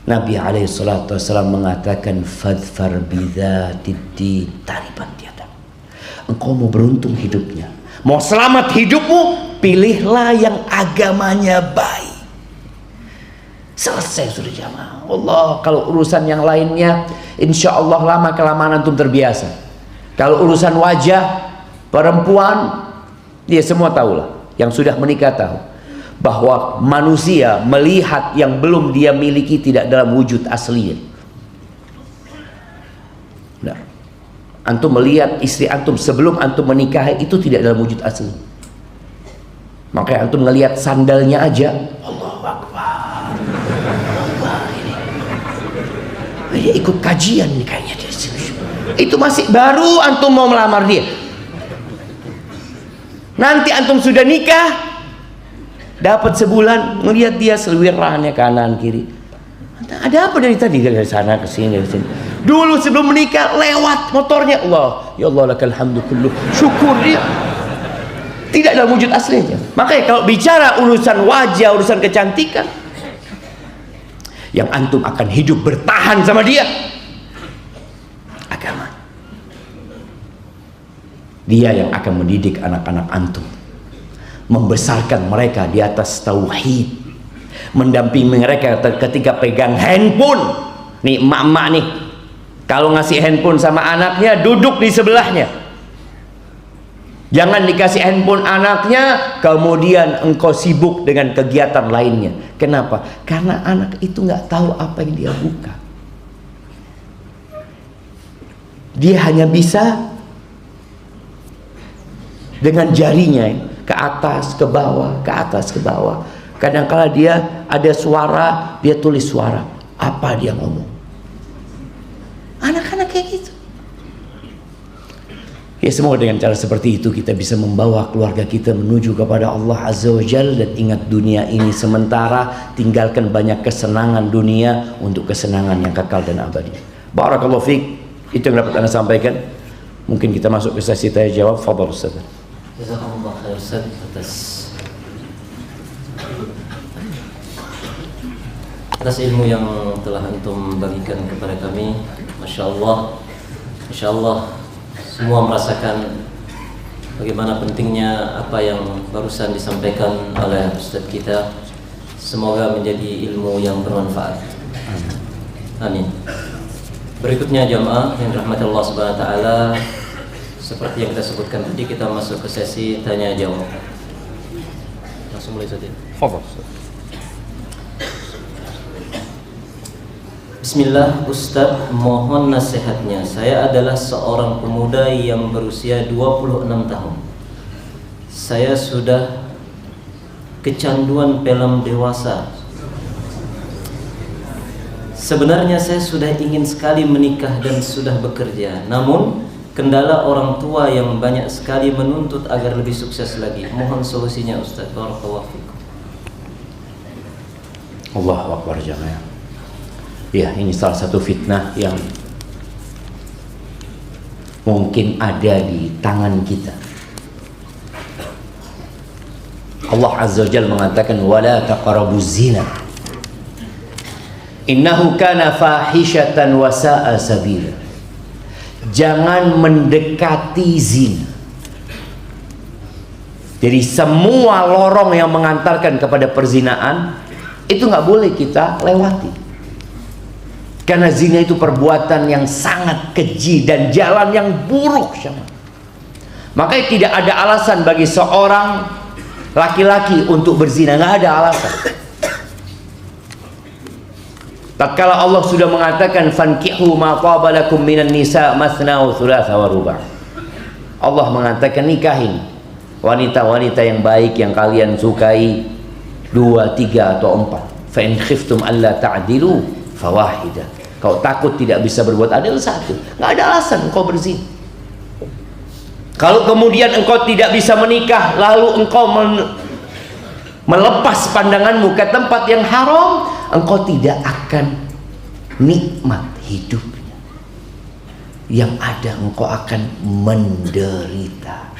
Nabi SAW mengatakan, fadfar bidzatid-din taribat yadak. Engkau mau beruntung hidupnya, mau selamat hidupmu, pilihlah yang agamanya baik. Selesai sudah jamaah. Allah, kalau urusan yang lainnya insya Allah lama kelamaan antum terbiasa. Kalau urusan wajah perempuan, dia semua tahulah, yang sudah menikah tahu bahwa manusia melihat yang belum dia miliki tidak dalam wujud asli. Nah, antum melihat istri antum sebelum antum menikahi itu tidak dalam wujud asli. Makanya antum ngelihat sandalnya aja, Allahu Akbar, Allah ini dia ikut kajian nih kayaknya dia. Itu masih baru antum mau melamar dia. Nanti antum sudah nikah, dapat sebulan, melihat dia selwirannya kanan kiri. Ada apa dari tadi, dari sana ke sini, dari sini. Dulu sebelum menikah lewat motornya, Allah, ya Allah lakal hamdu kullu, syukur dia. Tidak dalam wujud aslinya. Makanya kalau bicara urusan wajah, urusan kecantikan, yang antum akan hidup bertahan sama dia, agama. Dia yang akan mendidik anak-anak antum, membesarkan mereka di atas tauhid, mendampingi mereka ketika pegang handphone. Nih emak-emak nih, kalau ngasih handphone sama anaknya, duduk di sebelahnya. Jangan dikasih handphone anaknya kemudian engkau sibuk dengan kegiatan lainnya. Kenapa? Karena anak itu nggak tahu apa yang dia buka. Dia hanya bisa dengan jarinya ke atas, ke bawah, ke atas, ke bawah. Kadang-kala dia ada suara, dia tulis suara. Apa dia ngomong? Anak-anak kayak gitu. Ya, semoga dengan cara seperti itu kita bisa membawa keluarga kita menuju kepada Allah Azza wa Jalla. Dan ingat, dunia ini sementara, tinggalkan banyak kesenangan dunia untuk kesenangan yang kekal dan abadi. Barakallahu fiik. Itu yang dapat Anda sampaikan. Mungkin kita masuk ke sesi tanya jawab. Fadhal Ustaz. Jazakumullah khair Ustaz atas ilmu yang telah antum bagikan kepada kami. Masya Allah, Masya Allah, semua merasakan bagaimana pentingnya apa yang barusan disampaikan oleh Ustaz kita. Semoga menjadi ilmu yang bermanfaat. Amin. Berikutnya jamaah yang dirahmati Allah Subhanahu wa taala, seperti yang kita sebutkan tadi, kita masuk ke sesi tanya jawab. Langsung mulai saja. Fadhal. Bismillah, Ustaz, mohon nasihatnya. Saya adalah seorang pemuda yang berusia 26 tahun. Saya sudah kecanduan film dewasa. Sebenarnya saya sudah ingin sekali menikah dan sudah bekerja, namun kendala orang tua yang banyak sekali menuntut agar lebih sukses lagi. Mohon solusinya Ustaz. Barakallahu fikum. Allahu Akbar jamaah. Ya, ini salah satu fitnah yang mungkin ada di tangan kita. Allah Azza wa Jalla mengatakan, wala taqrabuz zina innahu kana fahishatan wa sa'a sabila. Jangan mendekati zina. Jadi semua lorong yang mengantarkan kepada perzinaan itu nggak boleh kita lewati. Karena zina itu perbuatan yang sangat keji dan jalan yang buruk. Makanya tidak ada alasan bagi seorang laki-laki untuk berzina, nggak ada alasan. Tatkala Allah sudah mengatakan fankihu ma taba lakum minan nisa mathna wa thulatha wa ruba'. Allah mengatakan nikahin wanita-wanita yang baik yang kalian sukai 2, 3 atau 4. Fa in khiftum alla ta'dilu fawahidah. Kau takut tidak bisa berbuat adil, 1. Nggak ada alasan engkau berzina. Kalau kemudian engkau tidak bisa menikah, lalu engkau melepas pandanganmu ke tempat yang haram, engkau tidak akan nikmat hidupnya. Yang ada engkau akan menderita.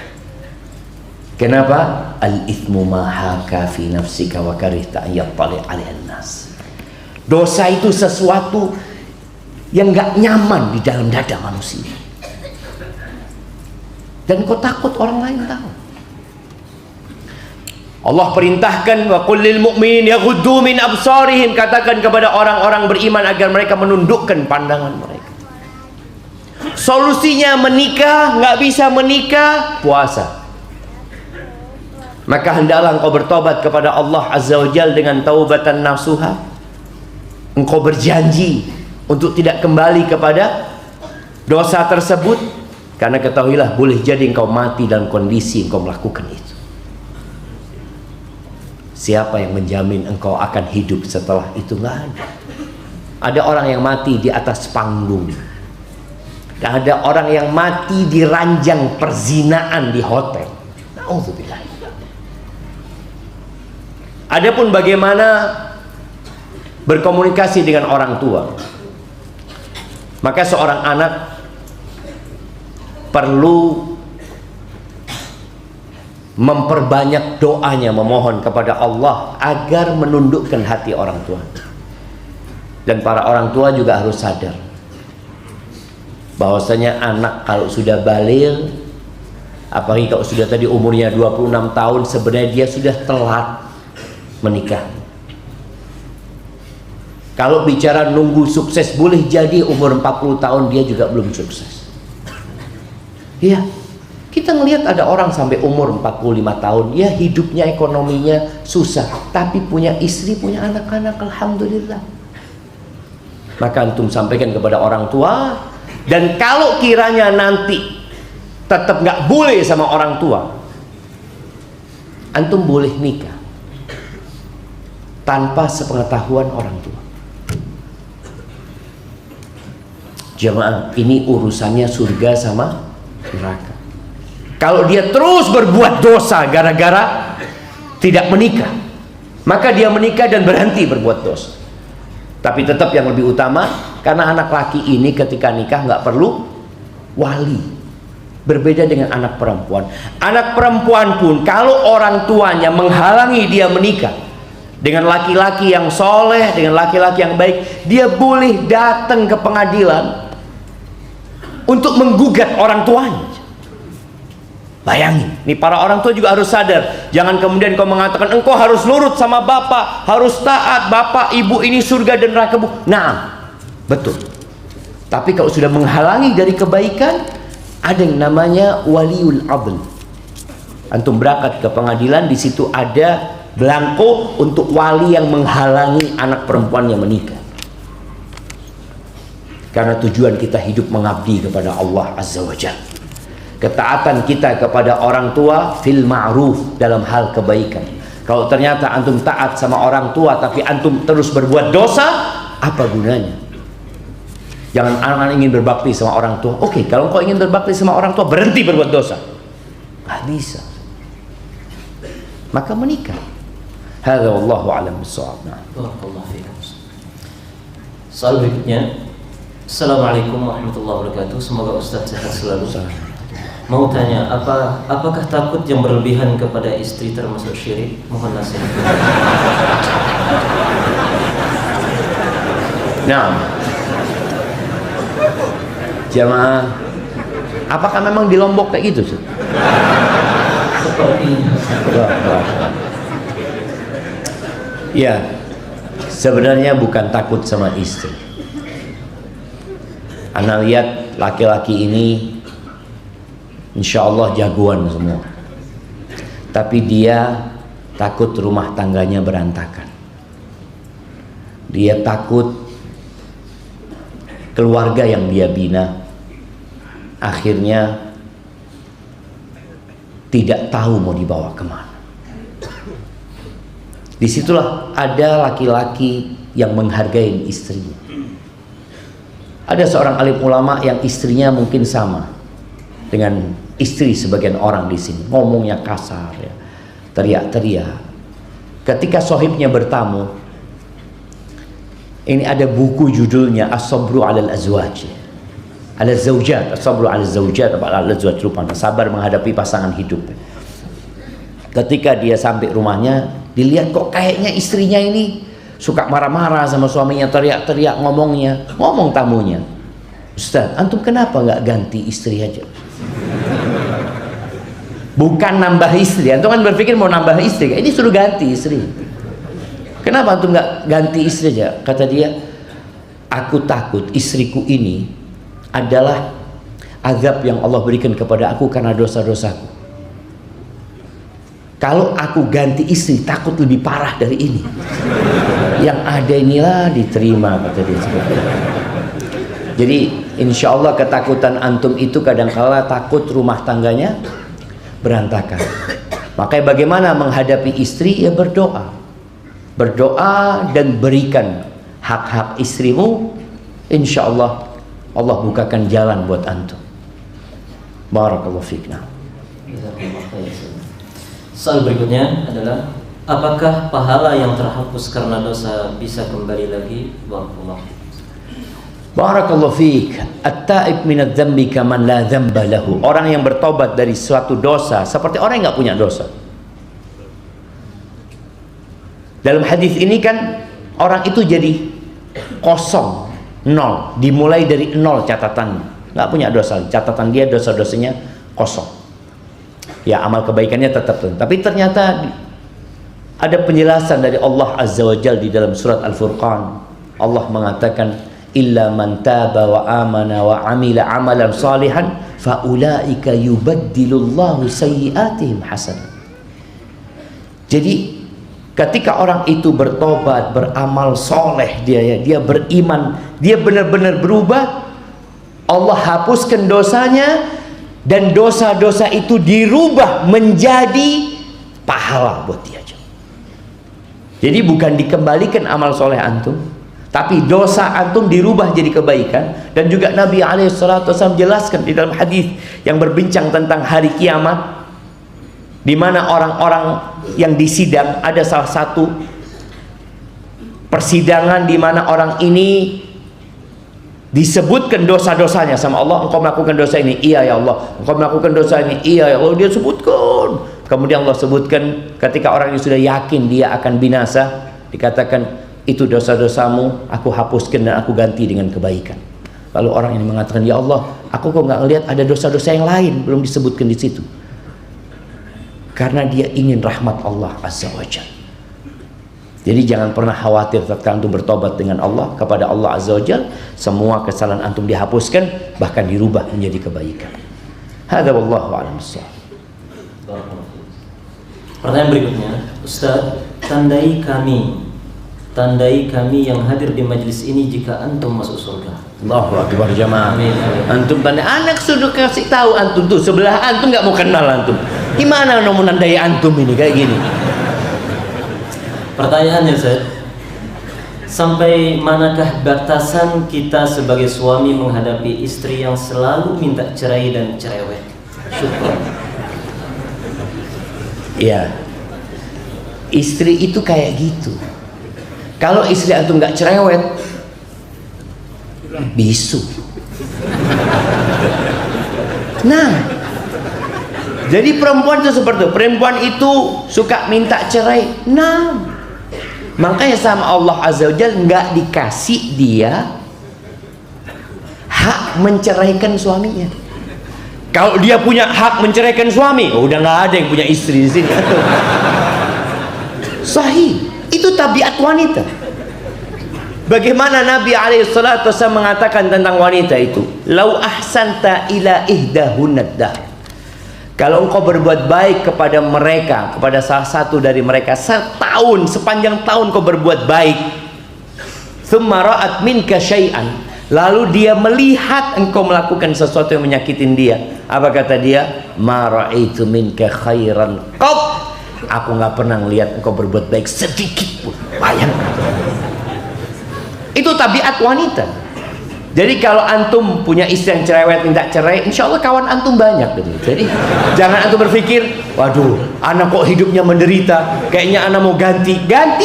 Kenapa? Al-ithmu ma haka fi nafsika wa karihta an yattali 'alaihi an-nas. Dosa itu sesuatu yang gak nyaman di dalam dada manusia, dan kau takut orang lain tahu. Allah perintahkan wa qul lil mu'minin yaghuddu min absarihim, katakan kepada orang-orang beriman agar mereka menundukkan pandangan mereka. Solusinya menikah, nggak bisa menikah, puasa. Maka hendaklah engkau bertobat kepada Allah Azza wa Jalla dengan taubatan nasuha. Engkau berjanji untuk tidak kembali kepada dosa tersebut, karena ketahuilah boleh jadi engkau mati dalam kondisi engkau melakukan itu. Siapa yang menjamin engkau akan hidup setelah itu? Nggak ada. Ada orang yang mati di atas panggung, dan ada orang yang mati di ranjang perzinaan di hotel. Na'udzubillah. Adapun bagaimana berkomunikasi dengan orang tua, maka seorang anak perlu memperbanyak doanya, memohon kepada Allah agar menundukkan hati orang tua. Dan para orang tua juga harus sadar bahwasanya anak kalau sudah baligh, apalagi kalau sudah tadi umurnya 26 tahun, sebenarnya dia sudah telat menikah. Kalau bicara nunggu sukses, boleh jadi umur 40 tahun dia juga belum sukses. Iya, kita ngelihat ada orang sampai umur 45 tahun, ya hidupnya, ekonominya susah, tapi punya istri, punya anak-anak, alhamdulillah. Maka antum sampaikan kepada orang tua, dan kalau kiranya nanti tetap nggak boleh sama orang tua, antum boleh nikah tanpa sepengetahuan orang tua. Jemaah, ini urusannya surga sama neraka. Kalau dia terus berbuat dosa gara-gara tidak menikah, maka dia menikah dan berhenti berbuat dosa. Tapi tetap yang lebih utama, karena anak laki ini ketika nikah nggak perlu wali. Berbeda dengan anak perempuan. Anak perempuan pun kalau orang tuanya menghalangi dia menikah dengan laki-laki yang soleh, dengan laki-laki yang baik, dia boleh datang ke pengadilan untuk menggugat orang tuanya. Bayangin, nih para orang tua juga harus sadar. Jangan kemudian kau mengatakan engkau harus nurut sama bapak, harus taat, bapak ibu ini surga dan neraka bu. Nah, betul. Tapi kalau sudah menghalangi dari kebaikan, ada yang namanya waliul adl. Antum berangkat ke pengadilan, di situ ada belangko untuk wali yang menghalangi anak perempuannya menikah. Karena tujuan kita hidup mengabdi kepada Allah Azza wa Jalla. Ketaatan kita kepada orang tua fil ma'ruf, dalam hal kebaikan. Kalau ternyata antum taat sama orang tua tapi antum terus berbuat dosa, apa gunanya? Jangan anak ingin berbakti sama orang tua. Oke, kalau kau ingin berbakti sama orang tua, berhenti berbuat dosa. Nggak bisa. Maka menikah. Hadza wallahu a'lam bissawab. Barakallahu fiikum. Soal berikutnya. Assalamualaikum warahmatullahi wabarakatuh. Semoga Ustaz sehat selalu. Mau tanya, apakah takut yang berlebihan kepada istri termasuk syirik? Mohon nasihat. Nah, jamaah, apakah memang di Lombok kayak gitu? Sepertinya. Ya, sebenarnya bukan takut sama istri, Ana lihat laki-laki ini insya Allah jagoan semua, tapi dia takut rumah tangganya berantakan. Dia takut keluarga yang dia bina akhirnya tidak tahu mau dibawa kemana. Disitulah ada laki-laki yang menghargai istrinya. Ada seorang alim ulama yang istrinya mungkin sama dengan istri sebagian orang di sini, ngomongnya kasar, ya, teriak-teriak. Ketika sohibnya bertamu, ini ada buku judulnya As-Sabru 'alal Azwaj, ala Zawjat, As-Sabru 'alal Zawjat, ala Azwaj, rupanya sabar menghadapi pasangan hidup. Ketika dia sampai rumahnya, dilihat kok kayaknya istrinya ini suka marah-marah sama suaminya, teriak-teriak ngomong tamunya. Ustaz, antum kenapa nggak ganti istri aja? Bukan nambah istri, antum kan berpikir mau nambah istri, ini suruh ganti istri. Kenapa antum nggak ganti istri aja? Kata dia, aku takut istriku ini adalah azab yang Allah berikan kepada aku karena dosa-dosaku. Kalau aku ganti istri takut lebih parah dari ini. Yang ada inilah diterima, kata dia. Jadi insya Allah ketakutan antum itu kadang-kala takut rumah tangganya berantakan. Makanya bagaimana menghadapi istri? Ya berdoa. Berdoa dan berikan hak-hak istrimu. Insya Allah Allah bukakan jalan buat antum. Barakallahu fiik. Soal berikutnya adalah, apakah pahala yang terhapus karena dosa bisa kembali lagi? Barakallahu fiik. At-taib minadz dzambi kaman la dzamba lahu. Orang yang bertobat dari suatu dosa seperti orang yang nggak punya dosa. Dalam hadis ini kan orang itu jadi kosong, nol, dimulai dari nol catatannya, nggak punya dosa, catatan dia dosa-dosanya kosong. Ya, amal kebaikannya tetap, tapi ternyata ada penjelasan dari Allah Azza wa Jalla di dalam surat Al-Furqan. Allah mengatakan, illa man taba wa amana wa amila amalan salihan fa ulaika yubaddilullahu sayyi'atihim hasanat. Jadi ketika orang itu bertobat, beramal soleh, dia beriman, dia benar-benar berubah, Allah hapuskan dosanya dan dosa-dosa itu dirubah menjadi pahala buat dia. Jadi bukan dikembalikan amal soleh antum, tapi dosa antum dirubah jadi kebaikan. Dan juga Nabi SAW jelaskan di dalam hadis yang berbincang tentang hari kiamat, di mana orang-orang yang disidang, ada salah satu persidangan di mana orang ini disebutkan dosa-dosanya sama Allah. Engkau melakukan dosa ini, iya ya Allah. Engkau melakukan dosa ini, iya ya Allah. Dia sebutkan. Kemudian Allah sebutkan, ketika orang yang sudah yakin dia akan binasa, dikatakan itu dosa-dosamu aku hapuskan dan aku ganti dengan kebaikan. Lalu orang ini mengatakan, ya Allah, aku kok nggak ngelihat ada dosa-dosa yang lain belum disebutkan di situ. Karena dia ingin rahmat Allah Azza wa Jalla. Jadi jangan pernah khawatir tatkala antum bertobat dengan Allah, kepada Allah Azza wa Jalla, semua kesalahan antum dihapuskan, bahkan dirubah menjadi kebaikan. Hadza wallahu a'lam bissawab. Pertanyaan berikutnya, Ustaz, tandai kami yang hadir di majlis ini jika antum masuk surga. Allahu akbar jamaah. Amin. Antum tanda, anak sudah kasih tahu antum tuh, sebelah antum nggak mau kenal antum. Gimana mau menandai antum ini kayak gini? Pertanyaannya, Ustaz, sampai manakah batasan kita sebagai suami menghadapi istri yang selalu minta cerai dan cerewet? Syukur. Ya, istri itu kayak gitu. Kalau istri antum nggak cerewet, bisu. Nah, jadi perempuan itu seperti itu. Perempuan itu suka minta cerai. Nah, makanya sama Allah Azza wa Jalla nggak dikasih dia hak menceraikan suaminya. Kalau dia punya hak menceraikan suami, oh, udah nggak ada yang punya istri di sini. Sahih, itu tabiat wanita. Bagaimana Nabi SAW mengatakan tentang wanita itu, lau ahsanta ila ihdahunaddah, kalau engkau berbuat baik kepada mereka, kepada salah satu dari mereka setahun, sepanjang tahun kau berbuat baik, thumma ra'at minka syai'an, lalu dia melihat engkau melakukan sesuatu yang menyakitin dia, apa kata dia? Ma ra'aitu minka khairan qat, aku nggak pernah melihat engkau berbuat baik sedikit pun. Bayangkan, itu tabiat wanita. Jadi kalau antum punya istri yang cerewet minta cerai, insya Allah kawan antum banyak gitu. Jadi jangan antum berpikir, waduh, anak kok hidupnya menderita, kayaknya anak mau ganti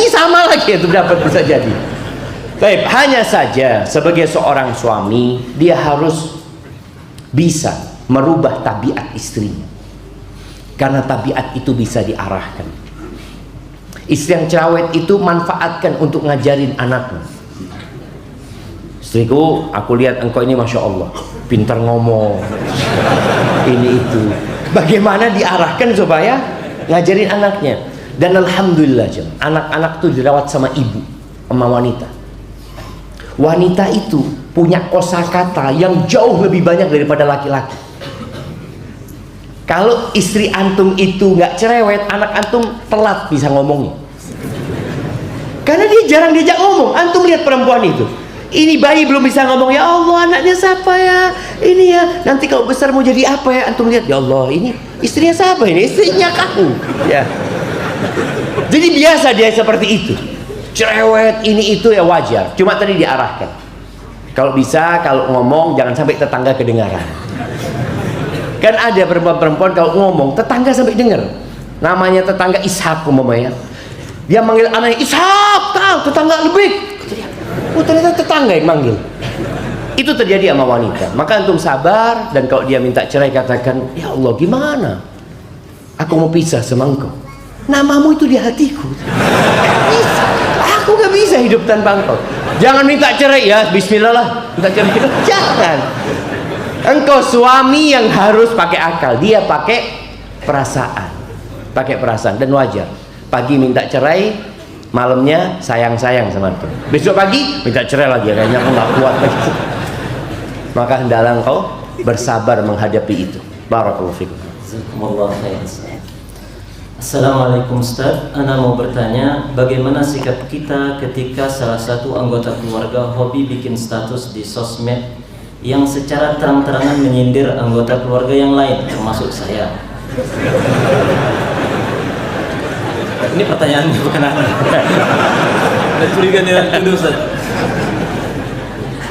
sama lagi itu dapat, bisa jadi. Baik, hanya saja sebagai seorang suami dia harus bisa merubah tabiat istrinya, karena tabiat itu bisa diarahkan. Istri yang cerewet itu manfaatkan untuk ngajarin anaknya. Istriku, aku lihat engkau ini Masya Allah pintar ngomong, ini itu. Bagaimana diarahkan supaya ngajarin anaknya. Dan alhamdulillah anak-anak tuh dirawat sama ibu, sama wanita. Wanita itu punya kosakata yang jauh lebih banyak daripada laki-laki. Kalau istri antum itu nggak cerewet, anak antum telat bisa ngomongnya, karena dia jarang diajak ngomong. Antum lihat perempuan itu, ini bayi belum bisa ngomong, ya Allah anaknya siapa ya, ini ya nanti kalau besar mau jadi apa ya. Antum lihat, ya Allah ini istrinya siapa, ini istrinya kamu ya. Jadi biasa dia seperti itu, cerewet ini itu ya, wajar. Cuma tadi diarahkan, kalau bisa kalau ngomong jangan sampai tetangga kedengaran. Kan ada perempuan-perempuan kalau ngomong tetangga sampai dengar. Namanya tetangga Ishak umpamanya, dia manggil anaknya Ishak, tahu tetangga lebih. Oh ternyata tetangga yang manggil. Itu terjadi sama wanita. Maka antum sabar, dan kalau dia minta cerai katakan, ya Allah gimana, aku mau pisah sama engkau, namamu itu di hatiku, aku gak bisa hidup tanpa engkau. Jangan minta cerai ya bismillah lah minta cerai. Jangan. Engkau suami yang harus pakai akal, dia pakai perasaan, dan wajar. Pagi minta cerai, malamnya sayang-sayang sama itu, besok pagi minta cerai lagi, kayaknya aku nggak kuat lagi. Maka hendaklah engkau bersabar menghadapi itu. Barakallahu fikum. Assalamualaikum Ustaz, Ana mau bertanya, bagaimana sikap kita ketika salah satu anggota keluarga hobi bikin status di sosmed yang secara terang-terangan menyindir anggota keluarga yang lain, termasuk saya? Ini pertanyaannya bukan Anda. Curiga dengan itu Ustaz.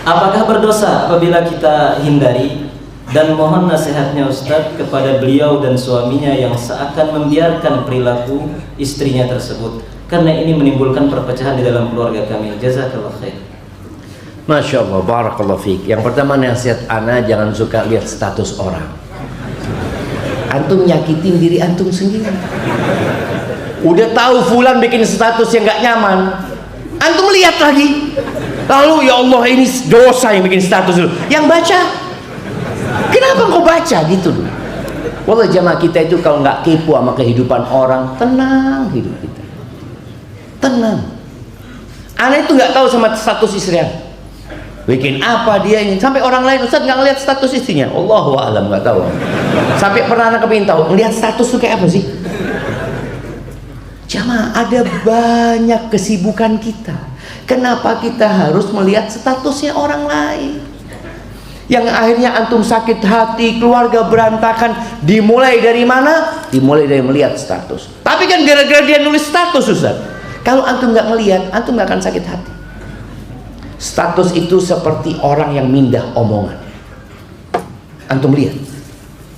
Apakah berdosa apabila kita hindari? Dan mohon nasihatnya Ustaz kepada beliau dan suaminya yang seakan membiarkan perilaku istrinya tersebut, karena ini menimbulkan perpecahan di dalam keluarga kami. Jazakallah khair. Masya Allah, barakallahu fiik. Yang pertama nasihat ana, jangan suka lihat status orang. Antum nyakitin diri antum sendiri. Udah tahu fulan bikin status yang gak nyaman, antum lihat lagi, lalu ya Allah ini dosa yang bikin status dulu. Yang baca, kenapa kau baca gitu dulu? Wallah jamaah kita itu kalau nggak kepo sama kehidupan orang, tenang hidup kita, tenang. Anak itu nggak tahu sama status istrinya, bikin apa dia ini, sampai orang lain Ustaz nggak ngeliat status istrinya, Allahu a'lam, nggak tahu. Sampai pernah anak kepingin tahu ngeliat status itu kayak apa sih? Jamaah, ada banyak kesibukan kita. Kenapa kita harus melihat statusnya orang lain? Yang akhirnya antum sakit hati, keluarga berantakan. Dimulai dari mana? Dimulai dari melihat status. Tapi kan gara-gara dia nulis status Ustaz, kalau antum nggak melihat, antum nggak akan sakit hati. Status itu seperti orang yang mindah omongan. Antum lihat,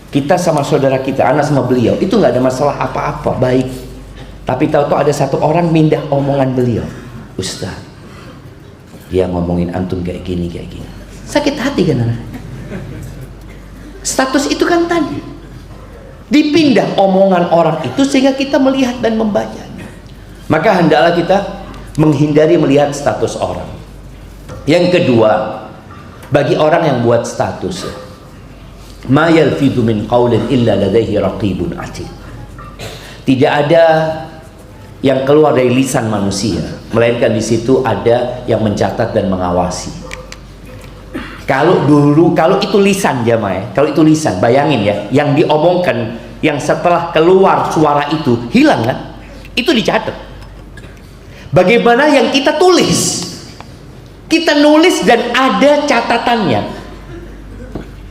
kita sama saudara kita, anak sama beliau, itu nggak ada masalah apa-apa, baik. Tapi tahu-tahu ada satu orang mindah omongan beliau, Ustaz, dia ngomongin antum kayak gini, sakit hati kan anak? Status itu kan tadi dipindah omongan orang itu sehingga kita melihat dan membacanya. Maka hendaklah kita menghindari melihat status orang. Yang kedua, bagi orang yang buat status, ma yalfidu min qaulin illa ladaihi raqibun atid. Tidak ada yang keluar dari lisan manusia, melainkan di situ ada yang mencatat dan mengawasi. Kalau itu lisan jamaah, kalau itu lisan, bayangin ya, yang diomongkan, yang setelah keluar suara itu hilang kan? Itu dicatat. Bagaimana yang kita tulis? Kita nulis dan ada catatannya.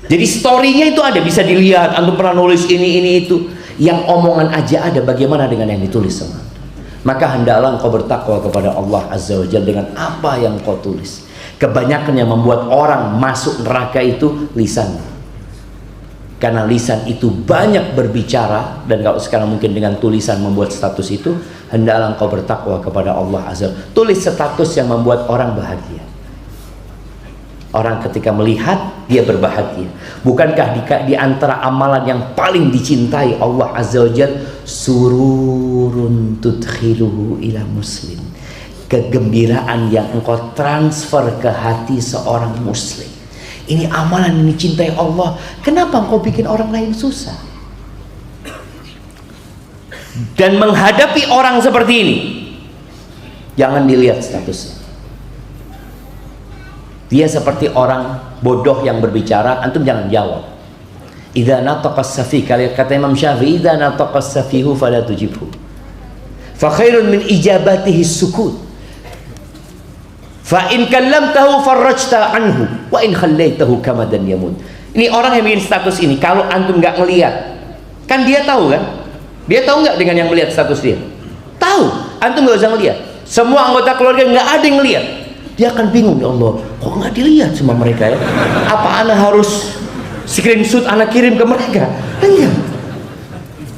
Jadi story-nya itu ada, bisa dilihat. Antum pernah nulis ini itu. Yang omongan aja ada, bagaimana dengan yang ditulis sama? Maka hendaklah engkau bertakwa kepada Allah Azza wa Jalla dengan apa yang kau tulis. Kebanyakan yang membuat orang masuk neraka itu lisan. Karena lisan itu banyak berbicara, dan kalau sekarang mungkin dengan tulisan membuat status itu, hendaklah engkau bertakwa kepada Allah Azza wa Jalla. Tulis status yang membuat orang bahagia. Orang ketika melihat dia berbahagia. Bukankah di antara amalan yang paling dicintai Allah Azza wa Jalla, sururun tudkhiluhu ila muslim, kegembiraan yang engkau transfer ke hati seorang muslim. Ini amalan yang dicintai Allah. Kenapa engkau bikin orang lain susah? Dan menghadapi orang seperti ini, jangan dilihat statusnya. Dia seperti orang bodoh yang berbicara, antum jangan jawab. Idza nataqa as-safih, kata Imam Syafi'i, idza nataqa as-safihu fala tujibhu. Fa khairun min ijabatihi as-sukut. Fa in kallamtahu farajta anhu wa in khallaitahu kamadan yamut. Ini orang yang bikin status ini, kalau antum nggak ngelihat, kan dia tahu kan? Dia tahu nggak dengan yang melihat status dia? Tahu. Antum nggak usah ngelihat. Semua anggota keluarga nggak ada yang ngelihat. Dia akan bingung, ya Allah, kok nggak dilihat sama mereka ya? Apa anak harus screenshot anak kirim ke mereka? Enggak.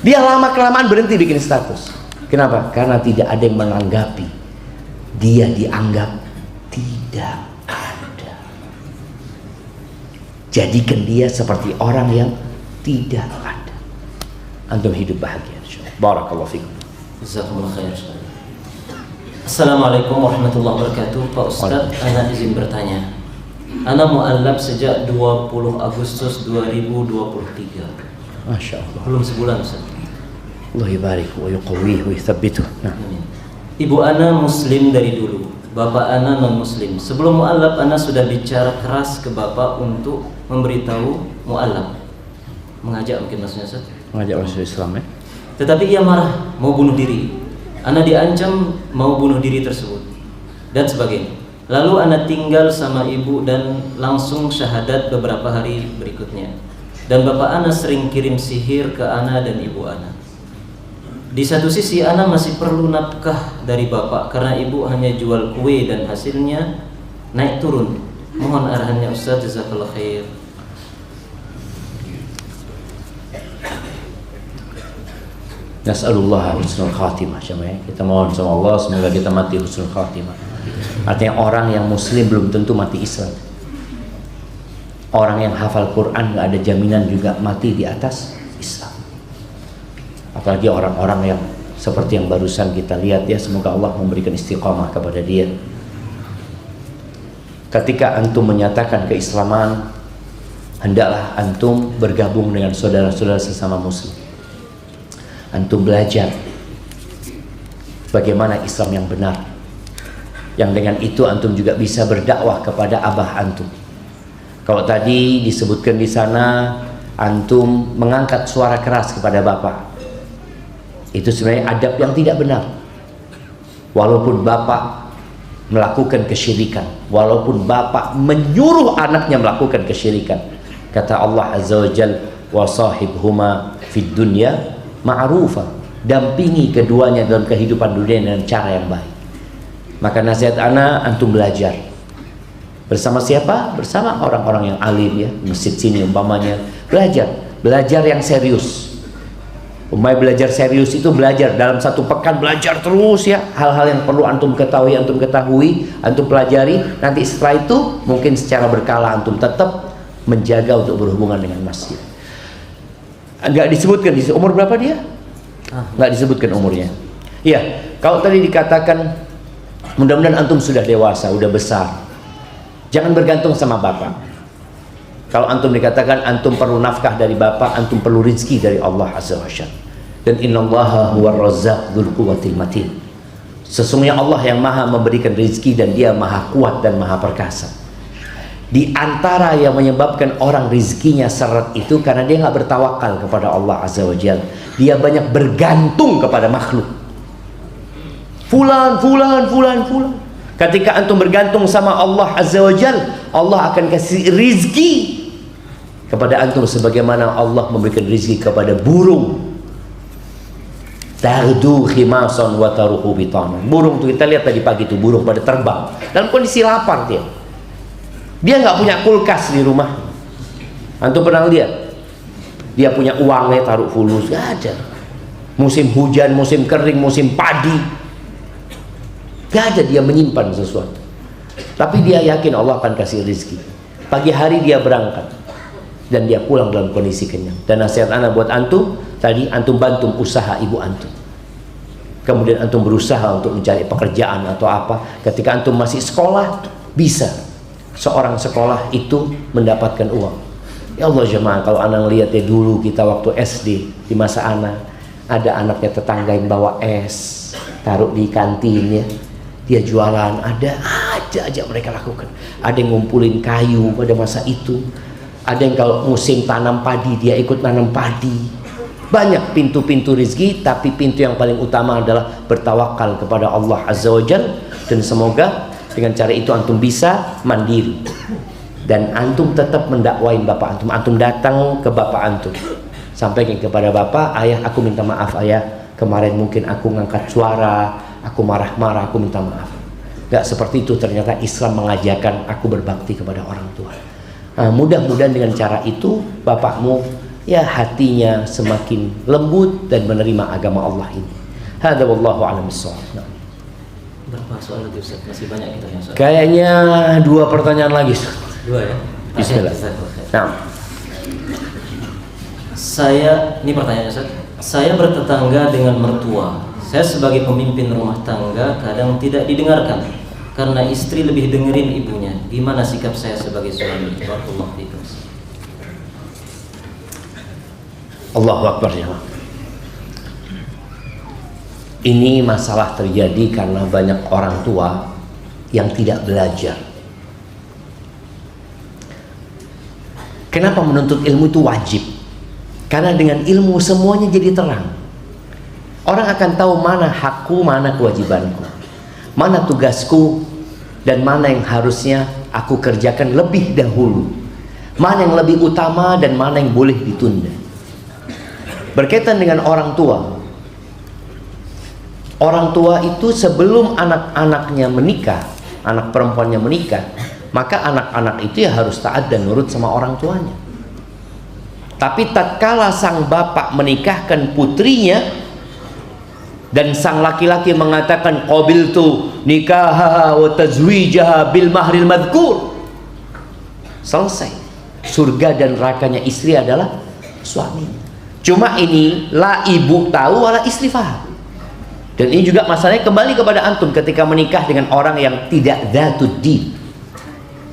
Dia lama kelamaan berhenti bikin status. Kenapa? Karena tidak ada yang menanggapi. Dia dianggap tidak ada. Jadikan dia seperti orang yang tidak ada. Antum hidup bahagia. Barakallahu fikum. Jazakumullah khair. Assalamualaikum warahmatullahi wabarakatuh. Pak Ustadz, ana izin bertanya. Ana mu'allab sejak 20 Agustus 2023. Masya Allah. Belum sebulan, Ustaz. Allah yubarik wa yuqawwih wa yuthabbitu. Amin. Ibu ana muslim dari dulu, bapak ana non muslim. Sebelum mu'allab ana sudah bicara keras ke bapak untuk memberitahu mu'allab. Mengajak mungkin maksudnya, Ustaz. Mengajak masuk Islam ya. Tetapi ia marah, mau bunuh diri. Ana diancam mau bunuh diri tersebut dan sebagainya. Lalu ana tinggal sama ibu dan langsung syahadat beberapa hari berikutnya. Dan bapak ana sering kirim sihir ke ana dan ibu ana. Di satu sisi ana masih perlu nafkah dari bapak karena ibu hanya jual kue dan hasilnya naik turun. Mohon arahannya Ustaz, jazakallahu khair. Nas'alullah husnul khatimah. Kita mohon sama Allah semoga kita mati husnul khatimah. Artinya orang yang muslim belum tentu mati Islam. Orang yang hafal Quran gak ada jaminan juga mati di atas Islam. Apalagi orang-orang yang seperti yang barusan kita lihat ya, semoga Allah memberikan istiqamah kepada dia. Ketika antum menyatakan keislaman, hendaklah antum bergabung dengan saudara-saudara sesama muslim. Antum belajar bagaimana Islam yang benar, yang dengan itu antum juga bisa berdakwah kepada abah antum. Kalau tadi disebutkan di sana antum mengangkat suara keras kepada bapak, itu sebenarnya adab yang tidak benar. Walaupun bapak melakukan kesyirikan, walaupun bapak menyuruh anaknya melakukan kesyirikan, kata Allah Azza wa Jalla, wa sahibhuma fid dunya ma'rufa, dampingi keduanya dalam kehidupan dunia dengan cara yang baik. Maka nasihat ana, antum belajar bersama siapa? Bersama orang-orang yang alim ya, masjid sini umpamanya. Belajar yang serius. Belajar serius itu belajar dalam satu pekan, belajar terus ya, hal-hal yang perlu antum ketahui, antum pelajari. Nanti setelah itu mungkin secara berkala antum tetap menjaga untuk berhubungan dengan masjid. Enggak disebutkan di umur berapa dia? Enggak disebutkan umurnya. Iya, kalau tadi dikatakan mudah-mudahan antum sudah dewasa, udah besar. Jangan bergantung sama bapak. Kalau antum dikatakan antum perlu nafkah dari bapak, antum perlu rezeki dari Allah Azza wa Jalla. Dan innallaha huwar razzaq dzul quwwatil matin. Sesungguhnya Allah yang maha memberikan rezeki dan dia maha kuat dan maha perkasa. Di antara yang menyebabkan orang rezekinya seret itu karena dia nggak bertawakal kepada Allah Azza wa Jalla. Dia banyak bergantung kepada makhluk. Fulan. Ketika antum bergantung sama Allah Azza wa Jalla, Allah akan kasih rizki kepada antum sebagaimana Allah memberikan rizki kepada burung. Taghdu khimasan wa taruhu bitanan. Burung tuh kita lihat tadi pagi tuh burung pada terbang dalam kondisi lapar dia. Dia nggak punya kulkas di rumah. Antum pernah lihat? Dia punya uangnya taruh fulus, nggak ada. Musim hujan, musim kering, musim padi, nggak ada dia menyimpan sesuatu. Tapi dia yakin Allah akan kasih rezeki. Pagi hari dia berangkat dan dia pulang dalam kondisi kenyang. Dan nasihat anak buat antum, tadi antum bantu usaha ibu antum. Kemudian antum berusaha untuk mencari pekerjaan atau apa. Ketika antum masih sekolah, bisa seorang sekolah itu mendapatkan uang. Ya Allah jemaah, kalau anak lihat ya dulu kita waktu SD di masa anak, ada anaknya tetangga yang bawa es taruh di kantin ya, dia jualan, ada aja mereka lakukan. Ada yang ngumpulin kayu pada masa itu, ada yang kalau musim tanam padi dia ikut nanam padi. Banyak pintu-pintu rezeki, tapi pintu yang paling utama adalah bertawakal kepada Allah Azza wa Jalla. Dan semoga dengan cara itu antum bisa mandiri dan antum tetap mendakwain bapak antum. Antum datang ke bapak antum, sampaikan kepada bapak, ayah aku minta maaf ayah, kemarin mungkin aku ngangkat suara, aku marah-marah, aku minta maaf. Gak seperti itu, ternyata Islam mengajarkan aku berbakti kepada orang tua. Nah, mudah-mudahan dengan cara itu bapakmu ya hatinya semakin lembut dan menerima agama Allah ini. Hada wallahu a'lam bishawab. Berapa soal lagi Ustaz? Masih banyak kita yang soal. Kayaknya 2 pertanyaan lagi. 2 ya? Bismillah. Nah. Ini pertanyaannya Ustaz. Saya bertetangga dengan mertua. Saya sebagai pemimpin rumah tangga kadang tidak didengarkan karena istri lebih dengerin ibunya. Gimana sikap saya sebagai suami? Barakallahu fikum. Allahu Akbar ya. Ini masalah terjadi karena banyak orang tua yang tidak belajar. Kenapa menuntut ilmu itu wajib? Karena dengan ilmu semuanya jadi terang. Orang akan tahu mana hakku, mana kewajibanku, mana tugasku, dan mana yang harusnya aku kerjakan lebih dahulu, mana yang lebih utama dan mana yang boleh ditunda. Berkaitan dengan orang tua, orang tua itu sebelum anak-anaknya menikah, anak perempuannya menikah, maka anak-anak itu ya harus taat dan nurut sama orang tuanya. Tapi tatkala sang bapak menikahkan putrinya dan sang laki-laki mengatakan qabiltu nikahaha wa tazwijaha bil mahril madhkur, selesai. Surga dan nerakanya istri adalah suaminya. Cuma ini la ibu tahu wala istri faham. Dan ini juga masalahnya kembali kepada antum ketika menikah dengan orang yang tidak dzatud din,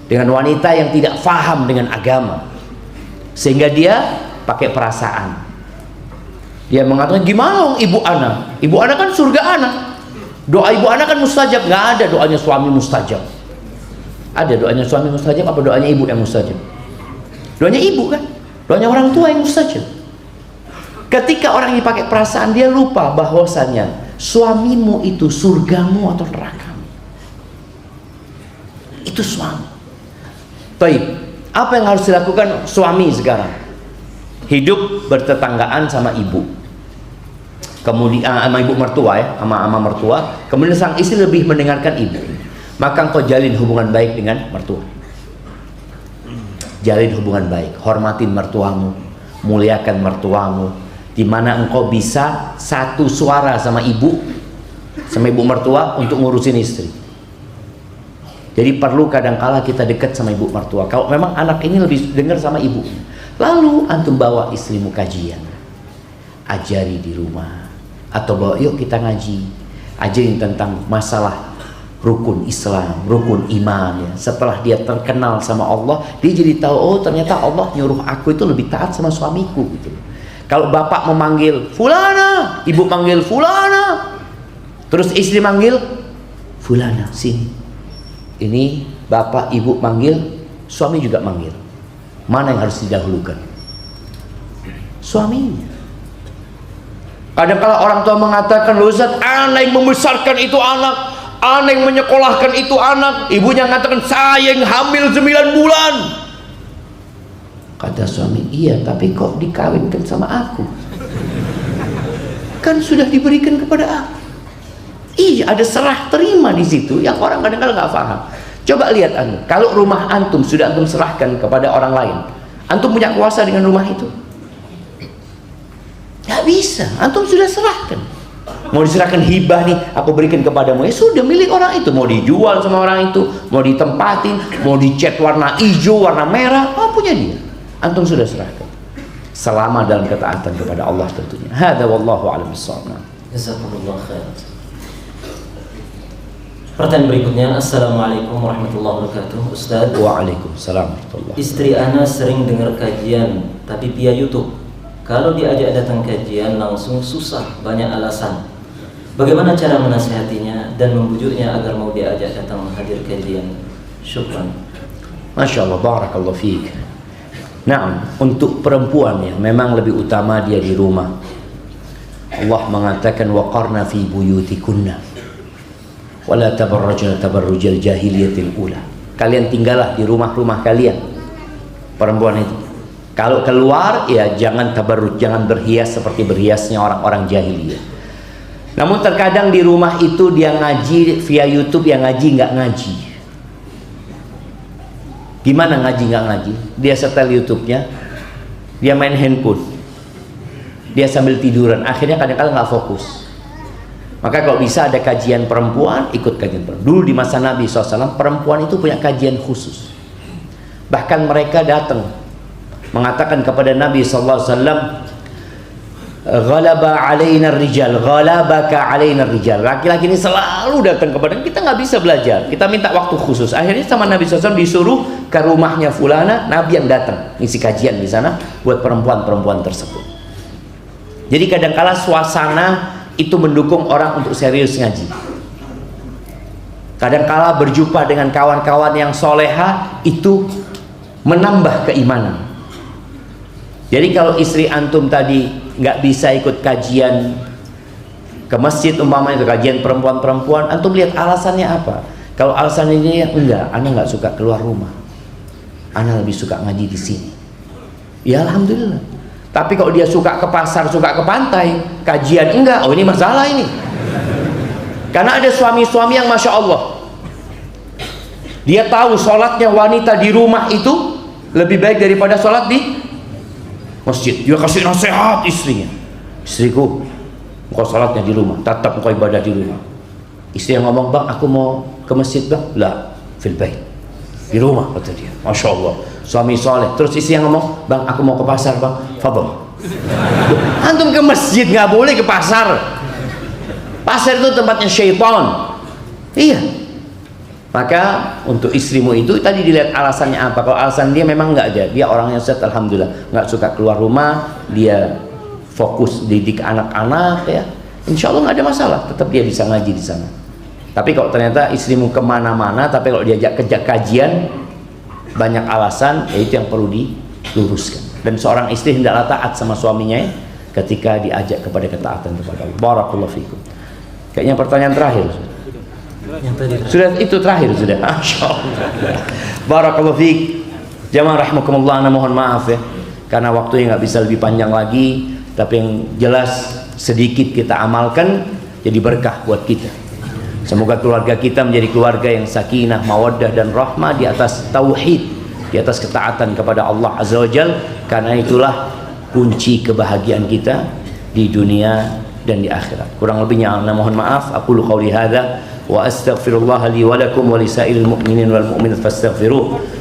dengan wanita yang tidak faham dengan agama, sehingga dia pakai perasaan. Dia mengatakan gimana ibu ana? Ibu ana kan surga ana. Doa ibu ana kan mustajab. Nggak ada doanya suami mustajab. Ada doanya suami mustajab apa doanya ibu yang mustajab? Doanya ibu kan? Doanya orang tua yang mustajab. Ketika orang ini pakai perasaan, dia lupa bahwasannya suamimu itu surgamu atau nerakamu. Itu suami. Baik, apa yang harus dilakukan suami sekarang? Hidup bertetanggaan sama ibu, kemudian sama ibu mertua ya, sama mertua. Kemudian sang istri lebih mendengarkan ibu. Maka engkau jalin hubungan baik dengan mertua. Jalin hubungan baik, hormatin mertuamu, muliakan mertuamu. Di mana engkau bisa satu suara sama ibu mertua untuk ngurusin istri. Jadi perlu kadangkala kita dekat sama ibu mertua. Kalau memang anak ini lebih dengar sama ibu, lalu antum bawa istrimu kajian, ajari di rumah, atau bawa yuk kita ngaji, ajarin tentang masalah rukun Islam, rukun iman ya. Setelah dia terkenal sama Allah, dia jadi tahu oh ternyata Allah nyuruh aku itu lebih taat sama suamiku gitu. Kalau bapak memanggil fulana, ibu manggil fulana, Terus istri manggil, fulana sini. Ini bapak ibu manggil, suami juga manggil. Mana yang harus didahulukan? Suaminya. Kadang-kala orang tua mengatakan, loh Ustaz, anak yang membesarkan itu anak, anak yang menyekolahkan itu anak. Ibunya mengatakan, saya yang hamil 9 bulan. Kata suami, iya tapi kok dikawinkan sama aku? Kan sudah diberikan kepada aku. Iya, ada serah terima di situ yang orang kadang-kadang nggak paham. Coba lihat antum, kalau rumah antum sudah antum serahkan kepada orang lain, antum punya kuasa dengan rumah itu? Nggak bisa, antum sudah serahkan. Mau diserahkan hibah nih, aku berikan kepadamu, ya sudah milik orang itu. Mau dijual sama orang itu, mau ditempatin, mau dicat warna hijau, warna merah, apa punya dia. Antum sudah serahkan. Selama dalam ketaatan kepada Allah tentunya. Hada wallahu a'lam bissawab. Jazakumullah khair. Pertanyaan berikutnya, Assalamualaikum warahmatullahi wabarakatuh. Ustaz. Waalaikumsalam warahmatullahi. Istri ana sering dengar kajian tapi via YouTube. Kalau diajak datang kajian langsung susah, banyak alasan. Bagaimana cara menasihatinya dan membujuknya agar mau diajak datang hadir kajian? Syukran. Masya Allah, barakallahu fiik. Nah, untuk perempuan ya, memang lebih utama dia di rumah. Allah mengatakan waqarna fi buyutikunna wala tabarrajna tabarrujal jahiliyatil ula. Kalian tinggallah di rumah-rumah kalian. Perempuan itu kalau keluar ya jangan tabarruj, jangan berhias seperti berhiasnya orang-orang jahiliyah. Namun terkadang di rumah itu dia ngaji via YouTube, yang ngaji nggak ngaji. Gimana ngaji nggak ngaji? Dia setel YouTube-nya, dia main handphone, dia sambil tiduran, akhirnya kadang-kadang nggak fokus. Maka kalau bisa ada kajian perempuan, ikut kajian perempuan. Dulu di masa Nabi SAW, perempuan itu punya kajian khusus. Bahkan mereka datang mengatakan kepada Nabi SAW, ghalaba alaina rijal, ghalabaka alaina rijal. Laki-laki ini selalu datang kepada kita, nggak bisa belajar. Kita minta waktu khusus. Akhirnya sama Nabi SAW disuruh ke rumahnya fulana, Nabi yang datang ngisi kajian di sana buat perempuan-perempuan tersebut. Jadi kadang-kala suasana itu mendukung orang untuk serius ngaji. Kadang-kala berjumpa dengan kawan-kawan yang soleha itu menambah keimanan. Jadi kalau istri antum tadi nggak bisa ikut kajian ke masjid umpamanya, itu kajian perempuan-perempuan, antum lihat alasannya apa. Kalau alasannya ini enggak, anak nggak suka keluar rumah, anak lebih suka ngaji di sini, ya alhamdulillah. Tapi kalau dia suka ke pasar, suka ke pantai, kajian enggak, oh ini masalah ini. Karena ada suami-suami yang Masya Allah, dia tahu sholatnya wanita di rumah itu lebih baik daripada sholat di masjid. Dia kasih nasihat istrinya, istriku, engkau sholatnya di rumah, tetap engkau ibadah di rumah. Istri yang ngomong, bang aku mau ke masjid bang, lah fil bait, di rumah kata dia. Masya Allah, suami soleh. Terus istri yang ngomong, bang aku mau ke pasar bang, fadhol. Antum ke masjid nggak boleh ke pasar. Pasar itu tempatnya syaitan. Iya. Maka untuk istrimu itu tadi dilihat alasannya apa. Kalau alasan dia memang nggak ada, dia orangnya set, alhamdulillah, nggak suka keluar rumah, dia fokus didik anak-anak ya, insya Allah nggak ada masalah, tetap dia bisa ngaji di sana. Tapi kalau ternyata istrimu kemana-mana, tapi kalau diajak ke kajian banyak alasan, ya itu yang perlu diluruskan. Dan seorang istri hendaklah taat sama suaminya ya, ketika diajak kepada ketaatan kepada Allah. Barakallahu fikum. Kayaknya pertanyaan terakhir. Yang tadi Sudah itu terakhir sudah. Masya Allah. Barakallahu fiik. Jamaah rahimakumullah, ana mohon maaf ya, karena waktunya nggak bisa lebih panjang lagi. Tapi yang jelas sedikit kita amalkan jadi berkah buat kita. Semoga keluarga kita menjadi keluarga yang sakinah, mawaddah dan rahmah di atas tauhid, di atas ketaatan kepada Allah Azza wa Jal. Karena itulah kunci kebahagiaan kita di dunia dan di akhirat. Kurang lebihnya ana mohon maaf. Aqulu qauli hadza wa astaghfirullah li wa lakum wa lisairil mu'minin wal mu'minat fastaghfiruh.